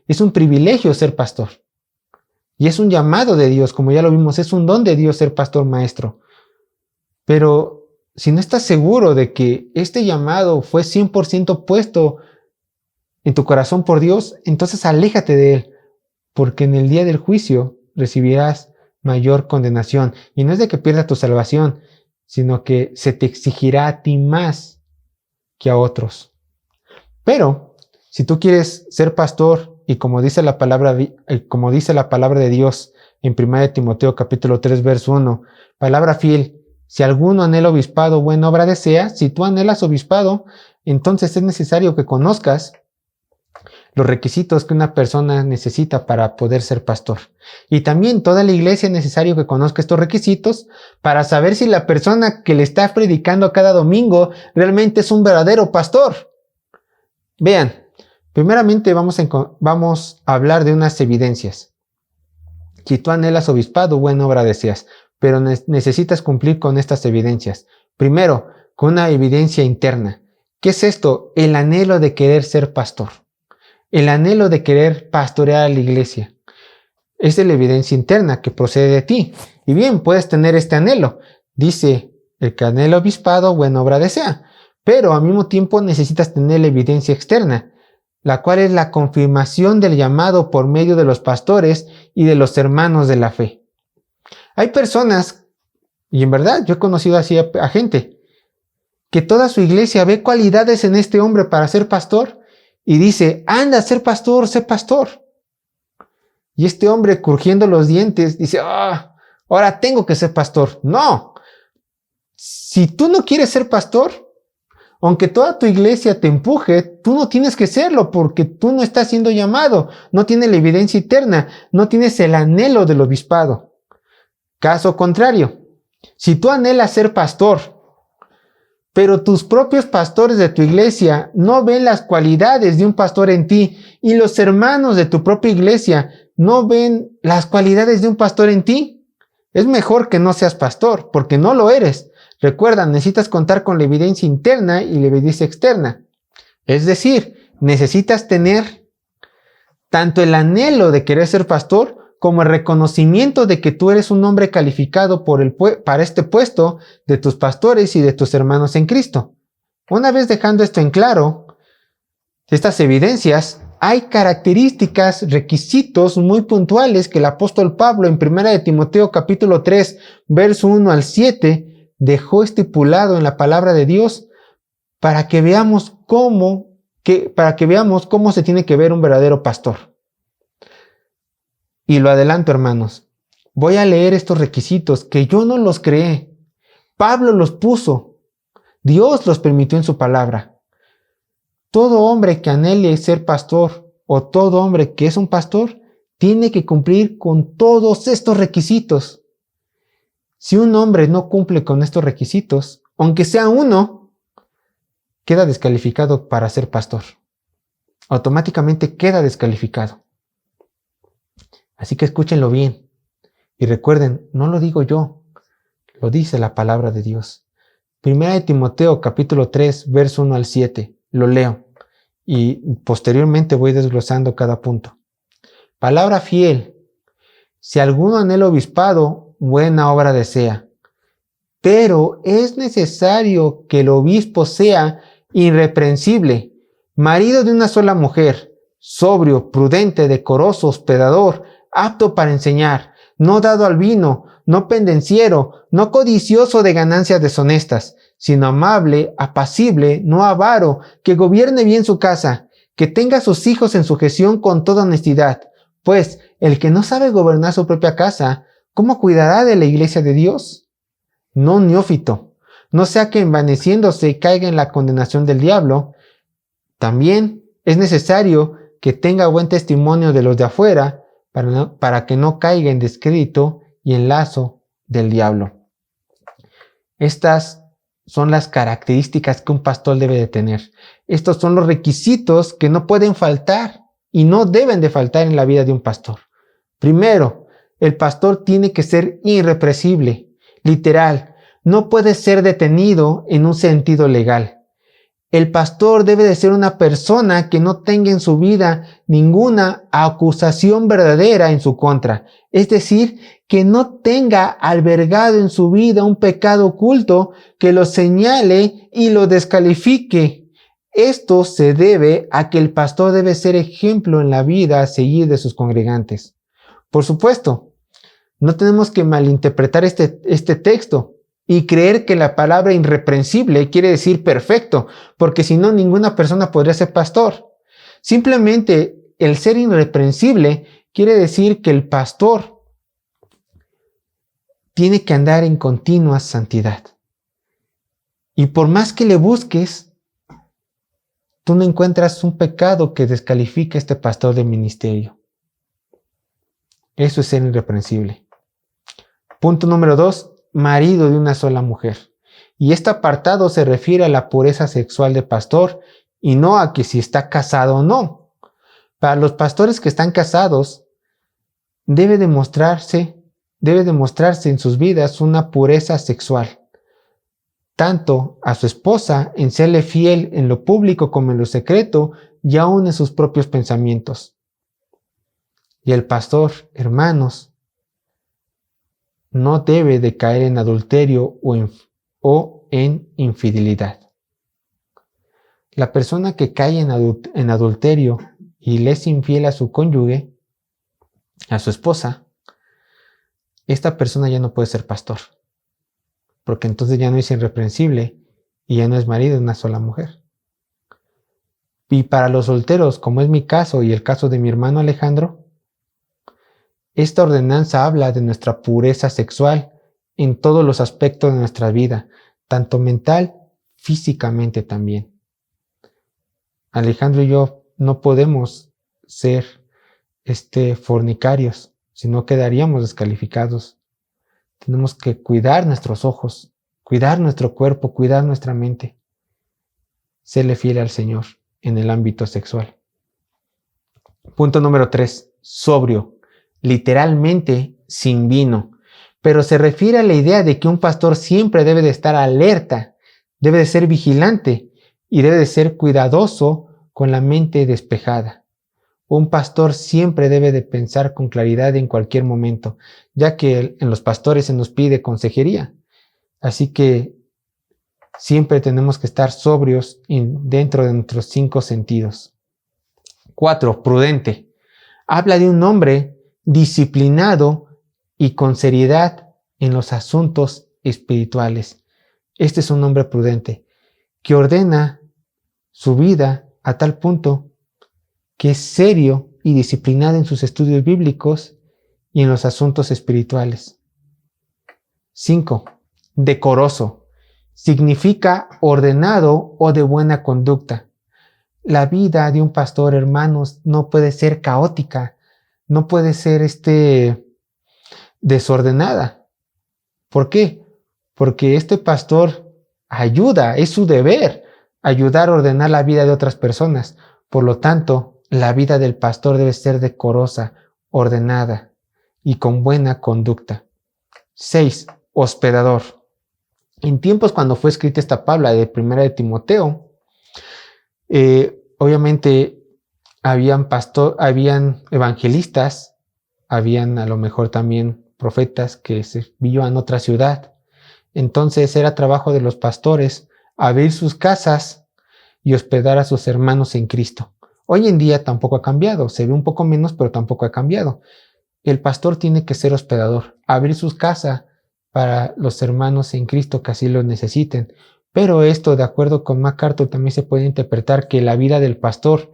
es un privilegio ser pastor. Y es un llamado de Dios, como ya lo vimos, es un don de Dios ser pastor maestro. Pero si no estás seguro de que este llamado fue 100% puesto en tu corazón por Dios, entonces aléjate de él, porque en el día del juicio recibirás mayor condenación. Y no es de que pierdas tu salvación, sino que se te exigirá a ti más que a otros. Pero si tú quieres ser pastor, y como dice la palabra de Dios en 1 Timoteo capítulo 3, verso 1, palabra fiel, si alguno anhela obispado, buena obra desea. Si tú anhelas obispado, entonces es necesario que conozcas los requisitos que una persona necesita para poder ser pastor. Y también toda la iglesia es necesario que conozca estos requisitos para saber si la persona que le está predicando cada domingo realmente es un verdadero pastor. Vean, primeramente vamos a hablar de unas evidencias. Si tú anhelas obispado, buena obra deseas, pero necesitas cumplir con estas evidencias. Primero, con una evidencia interna. ¿Qué es esto? El anhelo de querer ser pastor. El anhelo de querer pastorear a la iglesia. Es de la evidencia interna que procede de ti. Y bien, puedes tener este anhelo. Dice, el que anhela obispado, buena obra desea. Pero al mismo tiempo necesitas tener la evidencia externa, la cual es la confirmación del llamado por medio de los pastores y de los hermanos de la fe. Hay personas, y en verdad yo he conocido así a gente, que toda su iglesia ve cualidades en este hombre para ser pastor y dice, anda, ser pastor, sé pastor. Y este hombre, crujiendo los dientes, dice, ahora tengo que ser pastor. No, si tú no quieres ser pastor, aunque toda tu iglesia te empuje, tú no tienes que serlo porque tú no estás siendo llamado, no tienes la evidencia interna, no tienes el anhelo del obispado. Caso contrario, si tú anhelas ser pastor, pero tus propios pastores de tu iglesia no ven las cualidades de un pastor en ti, y los hermanos de tu propia iglesia no ven las cualidades de un pastor en ti, es mejor que no seas pastor, porque no lo eres. Recuerda, necesitas contar con la evidencia interna y la evidencia externa. Es decir, necesitas tener tanto el anhelo de querer ser pastor como el reconocimiento de que tú eres un hombre calificado para este puesto de tus pastores y de tus hermanos en Cristo. Una vez dejando esto en claro, estas evidencias, hay características, requisitos muy puntuales que el apóstol Pablo en 1 de Timoteo capítulo 3, verso 1 al 7, dejó estipulado en la palabra de Dios para que veamos cómo se tiene que ver un verdadero pastor. Y lo adelanto, hermanos. Voy a leer estos requisitos que yo no los creé. Pablo los puso. Dios los permitió en su palabra. Todo hombre que anhele ser pastor o todo hombre que es un pastor tiene que cumplir con todos estos requisitos. Si un hombre no cumple con estos requisitos, aunque sea uno, queda descalificado para ser pastor. Automáticamente queda descalificado. Así que escúchenlo bien. Y recuerden, no lo digo yo, lo dice la palabra de Dios. 1 de Timoteo capítulo 3, verso 1 al 7. Lo leo. Y posteriormente voy desglosando cada punto. Palabra fiel. Si alguno anhela obispado, buena obra desea. Pero es necesario que el obispo sea irreprensible, marido de una sola mujer, sobrio, prudente, decoroso, hospedador, apto para enseñar, no dado al vino, no pendenciero, no codicioso de ganancias deshonestas, sino amable, apacible, no avaro, que gobierne bien su casa, que tenga a sus hijos en sujeción con toda honestidad. Pues el que no sabe gobernar su propia casa, ¿cómo cuidará de la iglesia de Dios? No neófito, no sea que envaneciéndose caiga en la condenación del diablo. También es necesario que tenga buen testimonio de los de afuera, para que no caiga en descrédito y en lazo del diablo. Estas son las características que un pastor debe de tener. Estos son los requisitos que no pueden faltar y no deben de faltar en la vida de un pastor. Primero, el pastor tiene que ser irrepresible, literal, no puede ser detenido en un sentido legal. El pastor debe de ser una persona que no tenga en su vida ninguna acusación verdadera en su contra. Es decir, que no tenga albergado en su vida un pecado oculto que lo señale y lo descalifique. Esto se debe a que el pastor debe ser ejemplo en la vida a seguir de sus congregantes. Por supuesto, no tenemos que malinterpretar este texto y creer que la palabra irreprensible quiere decir perfecto, porque si no, ninguna persona podría ser pastor. Simplemente el ser irreprensible quiere decir que el pastor tiene que andar en continua santidad. Y por más que le busques, tú no encuentras un pecado que descalifique a este pastor de ministerio. Eso es ser irreprensible. Punto número 2. Marido de una sola mujer. Y este apartado se refiere a la pureza sexual del pastor y no a que si está casado o no. Para los pastores que están casados, debe demostrarse en sus vidas una pureza sexual, tanto a su esposa en serle fiel en lo público como en lo secreto y aún en sus propios pensamientos. Y el pastor, hermanos, no debe de caer en adulterio o en infidelidad. La persona que cae en adulterio y le es infiel a su cónyuge, a su esposa, esta persona ya no puede ser pastor, porque entonces ya no es irreprensible y ya no es marido de una sola mujer. Y para los solteros, como es mi caso y el caso de mi hermano Alejandro, esta ordenanza habla de nuestra pureza sexual en todos los aspectos de nuestra vida, tanto mental, físicamente también. Alejandro y yo no podemos ser fornicarios, si no quedaríamos descalificados. Tenemos que cuidar nuestros ojos, cuidar nuestro cuerpo, cuidar nuestra mente. Serle fiel al Señor en el ámbito sexual. Punto número 3, sobrio, literalmente sin vino, pero se refiere a la idea de que un pastor siempre debe de estar alerta, debe de ser vigilante y debe de ser cuidadoso con la mente despejada. Un pastor siempre debe de pensar con claridad en cualquier momento, ya que en los pastores se nos pide consejería. Así que siempre tenemos que estar sobrios dentro de nuestros 5 sentidos. 4, prudente. Habla de un hombre disciplinado y con seriedad en los asuntos espirituales. Este es un hombre prudente que ordena su vida a tal punto que es serio y disciplinado en sus estudios bíblicos y en los asuntos espirituales. 5, decoroso. Significa ordenado o de buena conducta. La vida de un pastor, hermanos, no puede ser caótica, no puede ser desordenada. ¿Por qué? Porque este pastor ayuda, es su deber ayudar a ordenar la vida de otras personas. Por lo tanto, la vida del pastor debe ser decorosa, ordenada y con buena conducta. 6, hospedador. En tiempos cuando fue escrita esta Pabla de Primera de Timoteo, obviamente habían evangelistas, habían a lo mejor también profetas que se vivían en otra ciudad. Entonces era trabajo de los pastores abrir sus casas y hospedar a sus hermanos en Cristo. Hoy en día tampoco ha cambiado, se ve un poco menos, pero tampoco ha cambiado. El pastor tiene que ser hospedador, abrir sus casas para los hermanos en Cristo que así lo necesiten. Pero esto, de acuerdo con MacArthur, también se puede interpretar que la vida del pastor,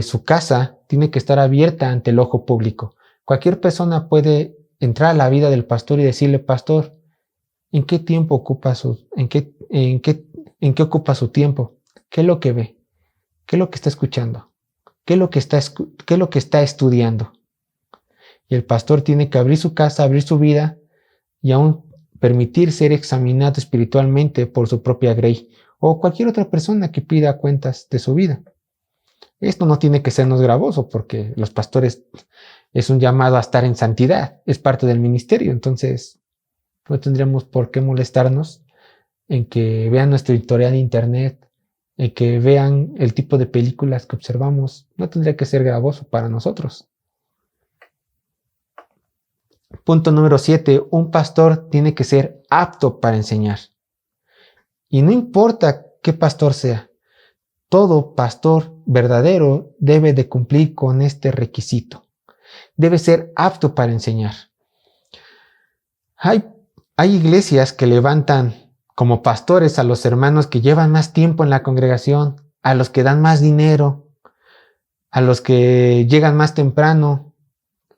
su casa, tiene que estar abierta ante el ojo público. Cualquier persona puede entrar a la vida del pastor y decirle: pastor, ¿en qué tiempo ocupa en qué ocupa su tiempo? ¿Qué es lo que ve? ¿Qué es lo que está escuchando? ¿Qué es lo que está estudiando? Y el pastor tiene que abrir su casa, abrir su vida y aún permitir ser examinado espiritualmente por su propia grey o cualquier otra persona que pida cuentas de su vida. Esto no tiene que sernos gravoso, porque los pastores es un llamado a estar en santidad, es parte del ministerio. Entonces no tendríamos por qué molestarnos en que vean nuestro historial de internet, en que vean el tipo de películas que observamos. No tendría que ser gravoso para nosotros. Punto número 7. Un pastor tiene que ser apto para enseñar. Y no importa qué pastor sea, todo pastor verdadero debe de cumplir con este requisito. Debe ser apto para enseñar. Hay iglesias que levantan como pastores a los hermanos que llevan más tiempo en la congregación, a los que dan más dinero, a los que llegan más temprano,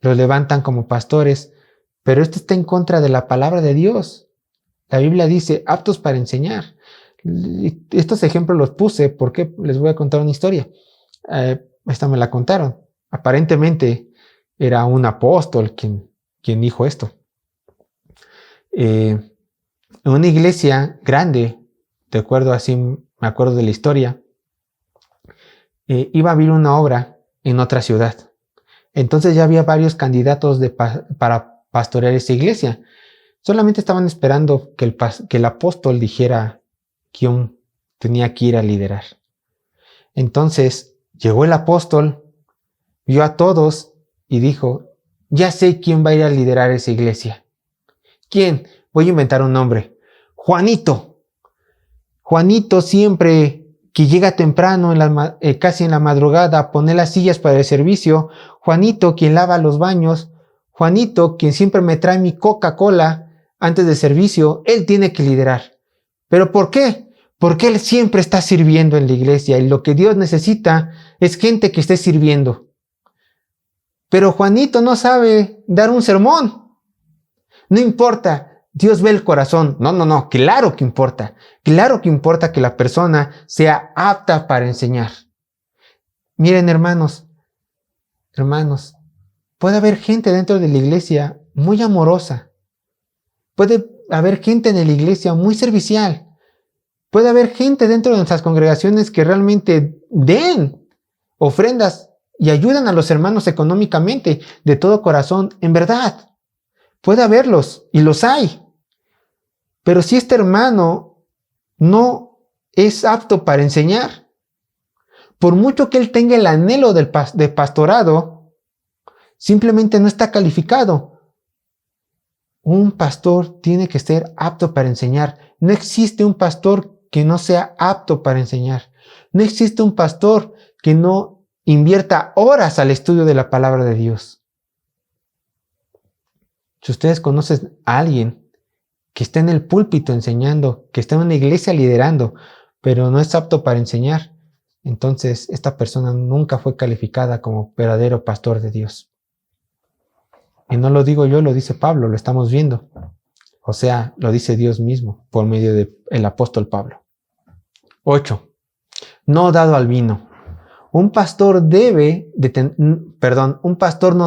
los levantan como pastores. Pero esto está en contra de la palabra de Dios. La Biblia dice aptos para enseñar. Estos ejemplos los puse porque les voy a contar una historia. Esta me la contaron. Aparentemente era un apóstol quien dijo esto. En una iglesia grande, de acuerdo así, me acuerdo de la historia, iba a haber una obra en otra ciudad. Entonces ya había varios candidatos para pastorear esa iglesia. Solamente estaban esperando que el apóstol dijera quién tenía que ir a liderar. Entonces llegó el apóstol, vio a todos y dijo: ya sé quién va a ir a liderar esa iglesia. ¿Quién? Voy a inventar un nombre. Juanito. Juanito siempre que llega temprano, casi en la madrugada, pone las sillas para el servicio. Juanito, quien lava los baños. Juanito, quien siempre me trae mi Coca-Cola antes del servicio. Él tiene que liderar. ¿Pero por qué? Porque él siempre está sirviendo en la iglesia y lo que Dios necesita es gente que esté sirviendo. Pero Juanito no sabe dar un sermón. No importa, Dios ve el corazón. No, claro que importa. Claro que importa que la persona sea apta para enseñar. Miren, hermanos, puede haber gente dentro de la iglesia muy amorosa. Puede haber gente en la iglesia muy servicial. Puede haber gente dentro de nuestras congregaciones que realmente den ofrendas y ayudan a los hermanos económicamente de todo corazón, en verdad. Puede haberlos y los hay. Pero si este hermano no es apto para enseñar, por mucho que él tenga el anhelo de pastorado, simplemente no está calificado. Un pastor tiene que ser apto para enseñar. No existe un pastor que no sea apto para enseñar. No existe un pastor que no invierta horas al estudio de la palabra de Dios. Si ustedes conocen a alguien que está en el púlpito enseñando, que está en una iglesia liderando, pero no es apto para enseñar, entonces esta persona nunca fue calificada como verdadero pastor de Dios. Y no lo digo yo, lo dice Pablo, lo estamos viendo. O sea, lo dice Dios mismo por medio del apóstol Pablo. 8. No dado al vino. Un pastor no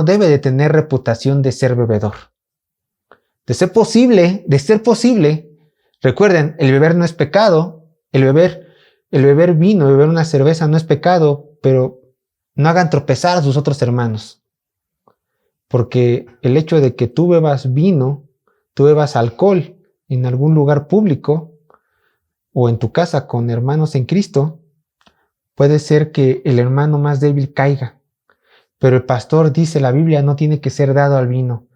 debe de tener reputación de ser bebedor. De ser posible, recuerden, el beber no es pecado, el beber vino, beber una cerveza no es pecado, pero no hagan tropezar a sus otros hermanos. Porque el hecho de que tú bebas vino, tú bebas alcohol en algún lugar público o en tu casa con hermanos en Cristo, puede ser que el hermano más débil caiga. Pero el pastor dice, la Biblia no tiene que ser dado al vino.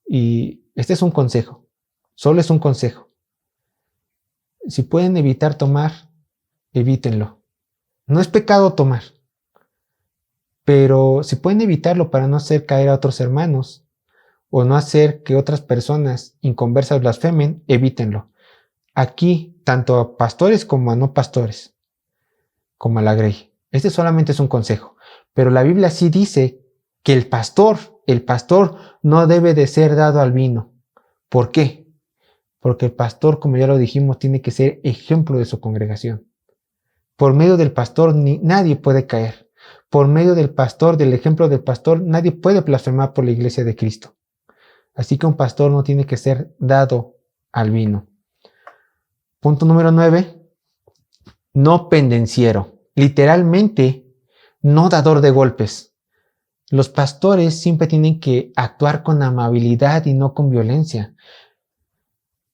Y este es un consejo, solo es un consejo. Si pueden evitar tomar, evítenlo. No es pecado tomar, pero si pueden evitarlo para no hacer caer a otros hermanos o no hacer que otras personas inconversas blasfemen, evítenlo. Aquí, tanto a pastores como a no pastores, como a la grey. Este solamente es un consejo, pero la Biblia sí dice que el pastor no debe de ser dado al vino. ¿Por qué? Porque el pastor, como ya lo dijimos, tiene que ser ejemplo de su congregación. Por medio del pastor nadie puede caer. Por medio del pastor, del ejemplo del pastor, nadie puede blasfemar por la iglesia de Cristo. Así que un pastor no tiene que ser dado al vino. Punto número 9. No pendenciero. Literalmente, no dador de golpes. Los pastores siempre tienen que actuar con amabilidad y no con violencia.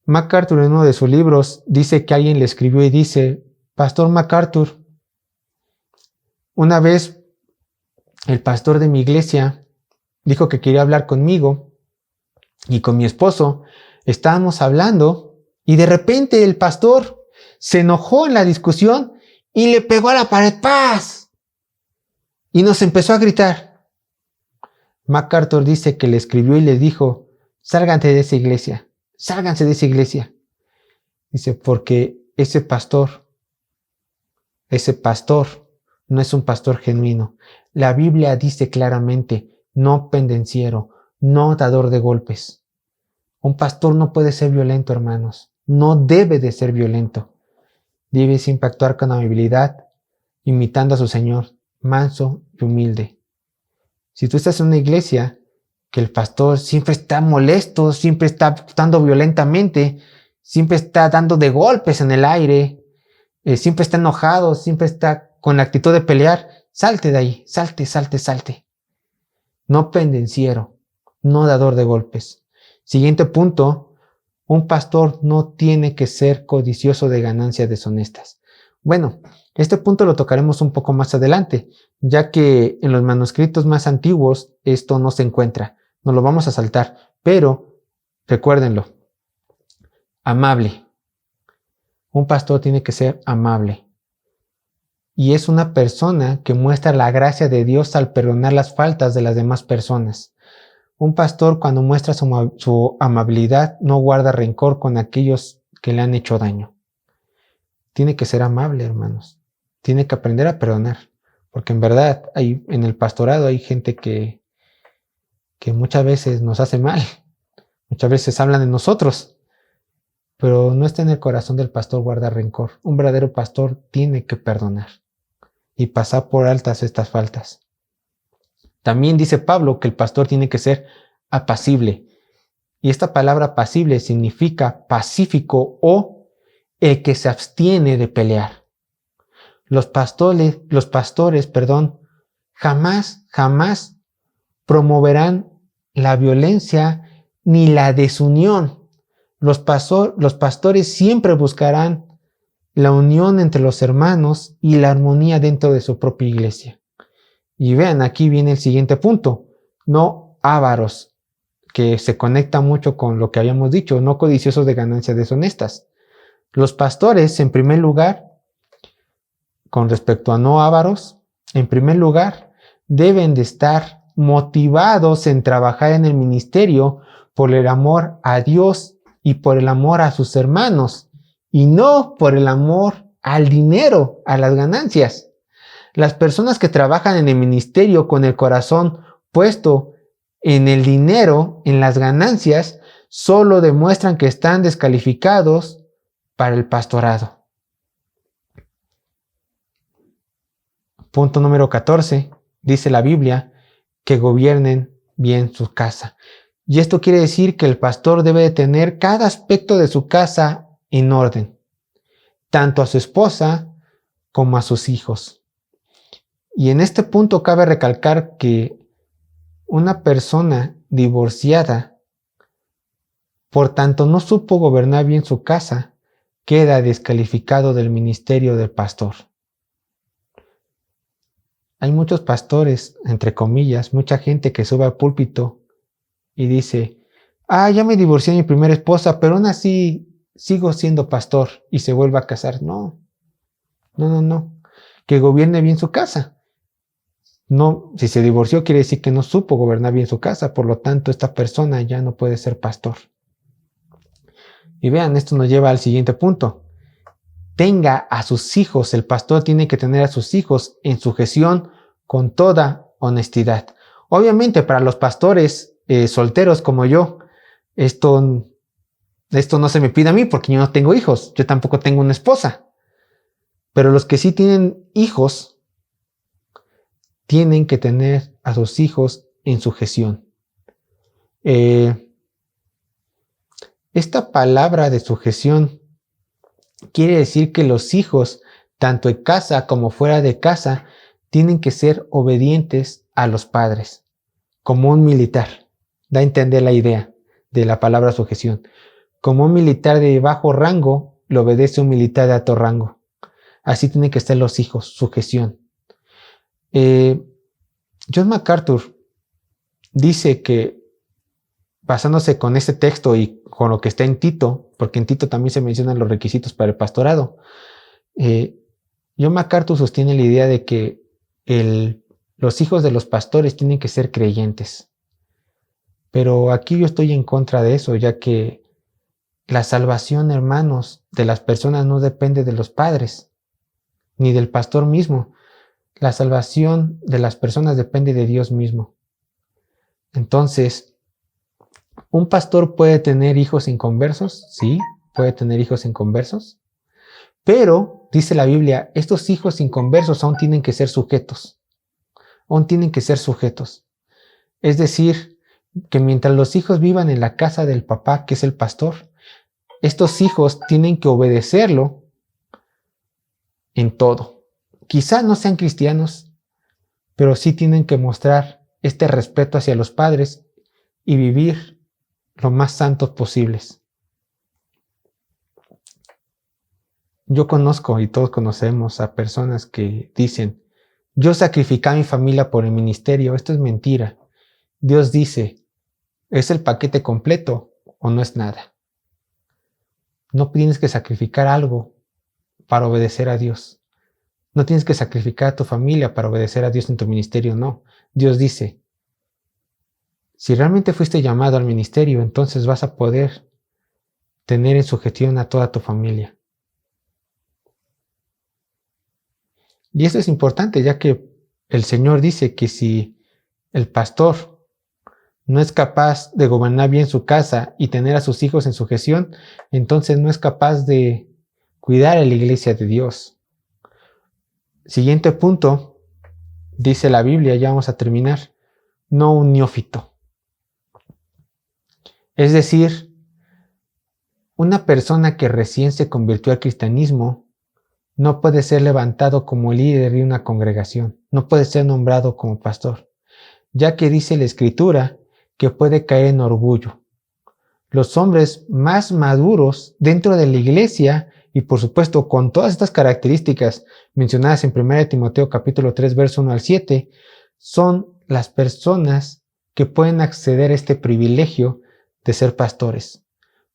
MacArthur, en uno de sus libros, dice que alguien le escribió y dice: Pastor MacArthur, una vez el pastor de mi iglesia dijo que quería hablar conmigo y con mi esposo. Estábamos hablando y de repente el pastor se enojó en la discusión y le pegó a la pared, ¡paz! Y nos empezó a gritar. MacArthur dice que le escribió y le dijo: sálganse de esa iglesia, sálganse de esa iglesia. Dice, porque ese pastor no es un pastor genuino. La Biblia dice claramente: no pendenciero, no dador de golpes. Un pastor no puede ser violento, hermanos. No debe de ser violento. Debe siempre actuar con amabilidad, imitando a su Señor, manso y humilde. Si tú estás en una iglesia que el pastor siempre está molesto, siempre está actuando violentamente, siempre está dando de golpes en el aire, siempre está enojado, siempre está con la actitud de pelear, salte de ahí, salte. No pendenciero, no dador de golpes. Siguiente punto. Un pastor no tiene que ser codicioso de ganancias deshonestas. Bueno, este punto lo tocaremos un poco más adelante, ya que en los manuscritos más antiguos esto no se encuentra. Nos lo vamos a saltar, pero recuérdenlo. Amable. Un pastor tiene que ser amable. Y es una persona que muestra la gracia de Dios al perdonar las faltas de las demás personas. Un pastor, cuando muestra su amabilidad, no guarda rencor con aquellos que le han hecho daño. Tiene que ser amable, hermanos. Tiene que aprender a perdonar. Porque en verdad, en el pastorado hay gente que muchas veces nos hace mal. Muchas veces hablan de nosotros. Pero no está en el corazón del pastor guardar rencor. Un verdadero pastor tiene que perdonar y pasar por altas estas faltas. También dice Pablo que el pastor tiene que ser apacible. Y esta palabra pasible significa pacífico o el que se abstiene de pelear. Los pastores, jamás promoverán la violencia ni la desunión. Los pastores siempre buscarán la unión entre los hermanos y la armonía dentro de su propia iglesia. Y vean, aquí viene el siguiente punto. No ávaros, que se conecta mucho con lo que habíamos dicho, no codiciosos de ganancias deshonestas. Los pastores, en primer lugar, con respecto a no ávaros, en primer lugar, deben de estar motivados en trabajar en el ministerio por el amor a Dios y por el amor a sus hermanos, y no por el amor al dinero, a las ganancias. Las personas que trabajan en el ministerio con el corazón puesto en el dinero, en las ganancias, solo demuestran que están descalificados para el pastorado. Punto número 14, dice la Biblia, que gobiernen bien su casa. Y esto quiere decir que el pastor debe de tener cada aspecto de su casa en orden, tanto a su esposa como a sus hijos. Y en este punto cabe recalcar que una persona divorciada, por tanto no supo gobernar bien su casa, queda descalificado del ministerio del pastor. Hay muchos pastores, entre comillas, mucha gente que sube al púlpito y dice, ya me divorcié de mi primera esposa, pero aún así sigo siendo pastor, y se vuelve a casar. No. Que gobierne bien su casa. No, si se divorció quiere decir que no supo gobernar bien su casa, por lo tanto esta persona ya no puede ser pastor. Y vean, esto nos lleva al siguiente punto. Tenga a sus hijos, el pastor tiene que tener a sus hijos en sujeción con toda honestidad. Obviamente para los pastores solteros como yo, esto no se me pide a mí porque yo no tengo hijos, yo tampoco tengo una esposa. Pero los que sí tienen hijos, tienen que tener a sus hijos en sujeción. Esta palabra de sujeción quiere decir que los hijos, tanto en casa como fuera de casa, tienen que ser obedientes a los padres, como un militar. Da a entender la idea de la palabra sujeción. Como un militar de bajo rango le obedece a un militar de alto rango. Así tienen que ser los hijos, sujeción. John MacArthur dice que, basándose con este texto y con lo que está en Tito, porque en Tito también se mencionan los requisitos para el pastorado, John MacArthur sostiene la idea de que los hijos de los pastores tienen que ser creyentes. Pero aquí yo estoy en contra de eso, ya que la salvación, hermanos, de las personas no depende de los padres, ni del pastor mismo. La salvación de las personas depende de Dios mismo. Entonces, ¿un pastor puede tener hijos inconversos? Sí, puede tener hijos inconversos. Pero, dice la Biblia, estos hijos inconversos aún tienen que ser sujetos. Aún tienen que ser sujetos. Es decir, que mientras los hijos vivan en la casa del papá, que es el pastor, estos hijos tienen que obedecerlo en todo. Quizá no sean cristianos, pero sí tienen que mostrar este respeto hacia los padres y vivir lo más santos posibles. Yo conozco y todos conocemos a personas que dicen, yo sacrifiqué a mi familia por el ministerio. Esto es mentira. Dios dice, ¿es el paquete completo o no es nada? No tienes que sacrificar algo para obedecer a Dios. No tienes que sacrificar a tu familia para obedecer a Dios en tu ministerio, no. Dios dice, si realmente fuiste llamado al ministerio, entonces vas a poder tener en sujeción a toda tu familia. Y esto es importante, ya que el Señor dice que si el pastor no es capaz de gobernar bien su casa y tener a sus hijos en sujeción, entonces no es capaz de cuidar a la iglesia de Dios. Siguiente punto, dice la Biblia, ya vamos a terminar, no un neófito. Es decir, una persona que recién se convirtió al cristianismo no puede ser levantado como líder de una congregación, no puede ser nombrado como pastor, ya que dice la Escritura que puede caer en orgullo. Los hombres más maduros dentro de la iglesia, y por supuesto con todas estas características mencionadas en 1 Timoteo capítulo 3, verso 1 al 7, son las personas que pueden acceder a este privilegio de ser pastores.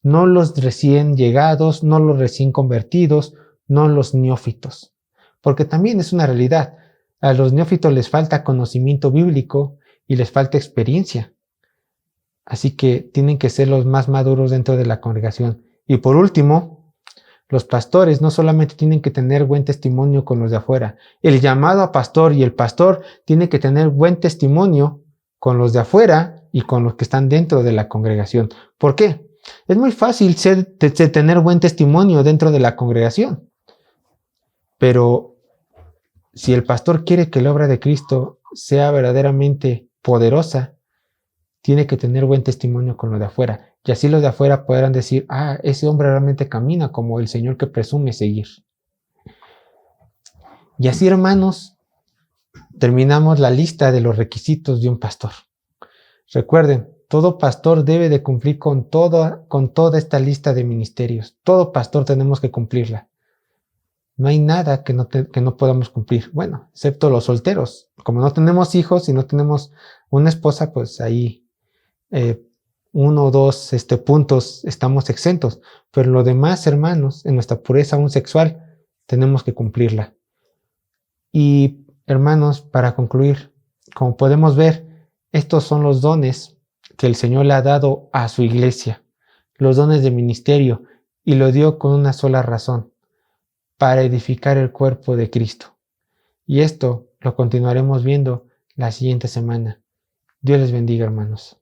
No los recién llegados, no los recién convertidos, no los neófitos. Porque también es una realidad. A los neófitos les falta conocimiento bíblico y les falta experiencia. Así que tienen que ser los más maduros dentro de la congregación. Y por último, los pastores no solamente tienen que tener buen testimonio con los de afuera. El llamado a pastor y el pastor tiene que tener buen testimonio con los de afuera y con los que están dentro de la congregación. ¿Por qué? Es muy fácil tener buen testimonio dentro de la congregación. Pero si el pastor quiere que la obra de Cristo sea verdaderamente poderosa, tiene que tener buen testimonio con los de afuera. Y así los de afuera podrán decir, ese hombre realmente camina como el Señor que presume seguir. Y así, hermanos, terminamos la lista de los requisitos de un pastor. Recuerden, todo pastor debe de cumplir con toda esta lista de ministerios. Todo pastor tenemos que cumplirla. No hay nada que no podamos cumplir. Bueno, excepto los solteros. Como no tenemos hijos y no tenemos una esposa, pues ahí 1 o 2 puntos estamos exentos. Pero lo demás, hermanos, en nuestra pureza aún sexual, tenemos que cumplirla. Y, hermanos, para concluir, como podemos ver, estos son los dones que el Señor le ha dado a su iglesia, los dones de ministerio, y lo dio con una sola razón, para edificar el cuerpo de Cristo. Y esto lo continuaremos viendo la siguiente semana. Dios les bendiga, hermanos.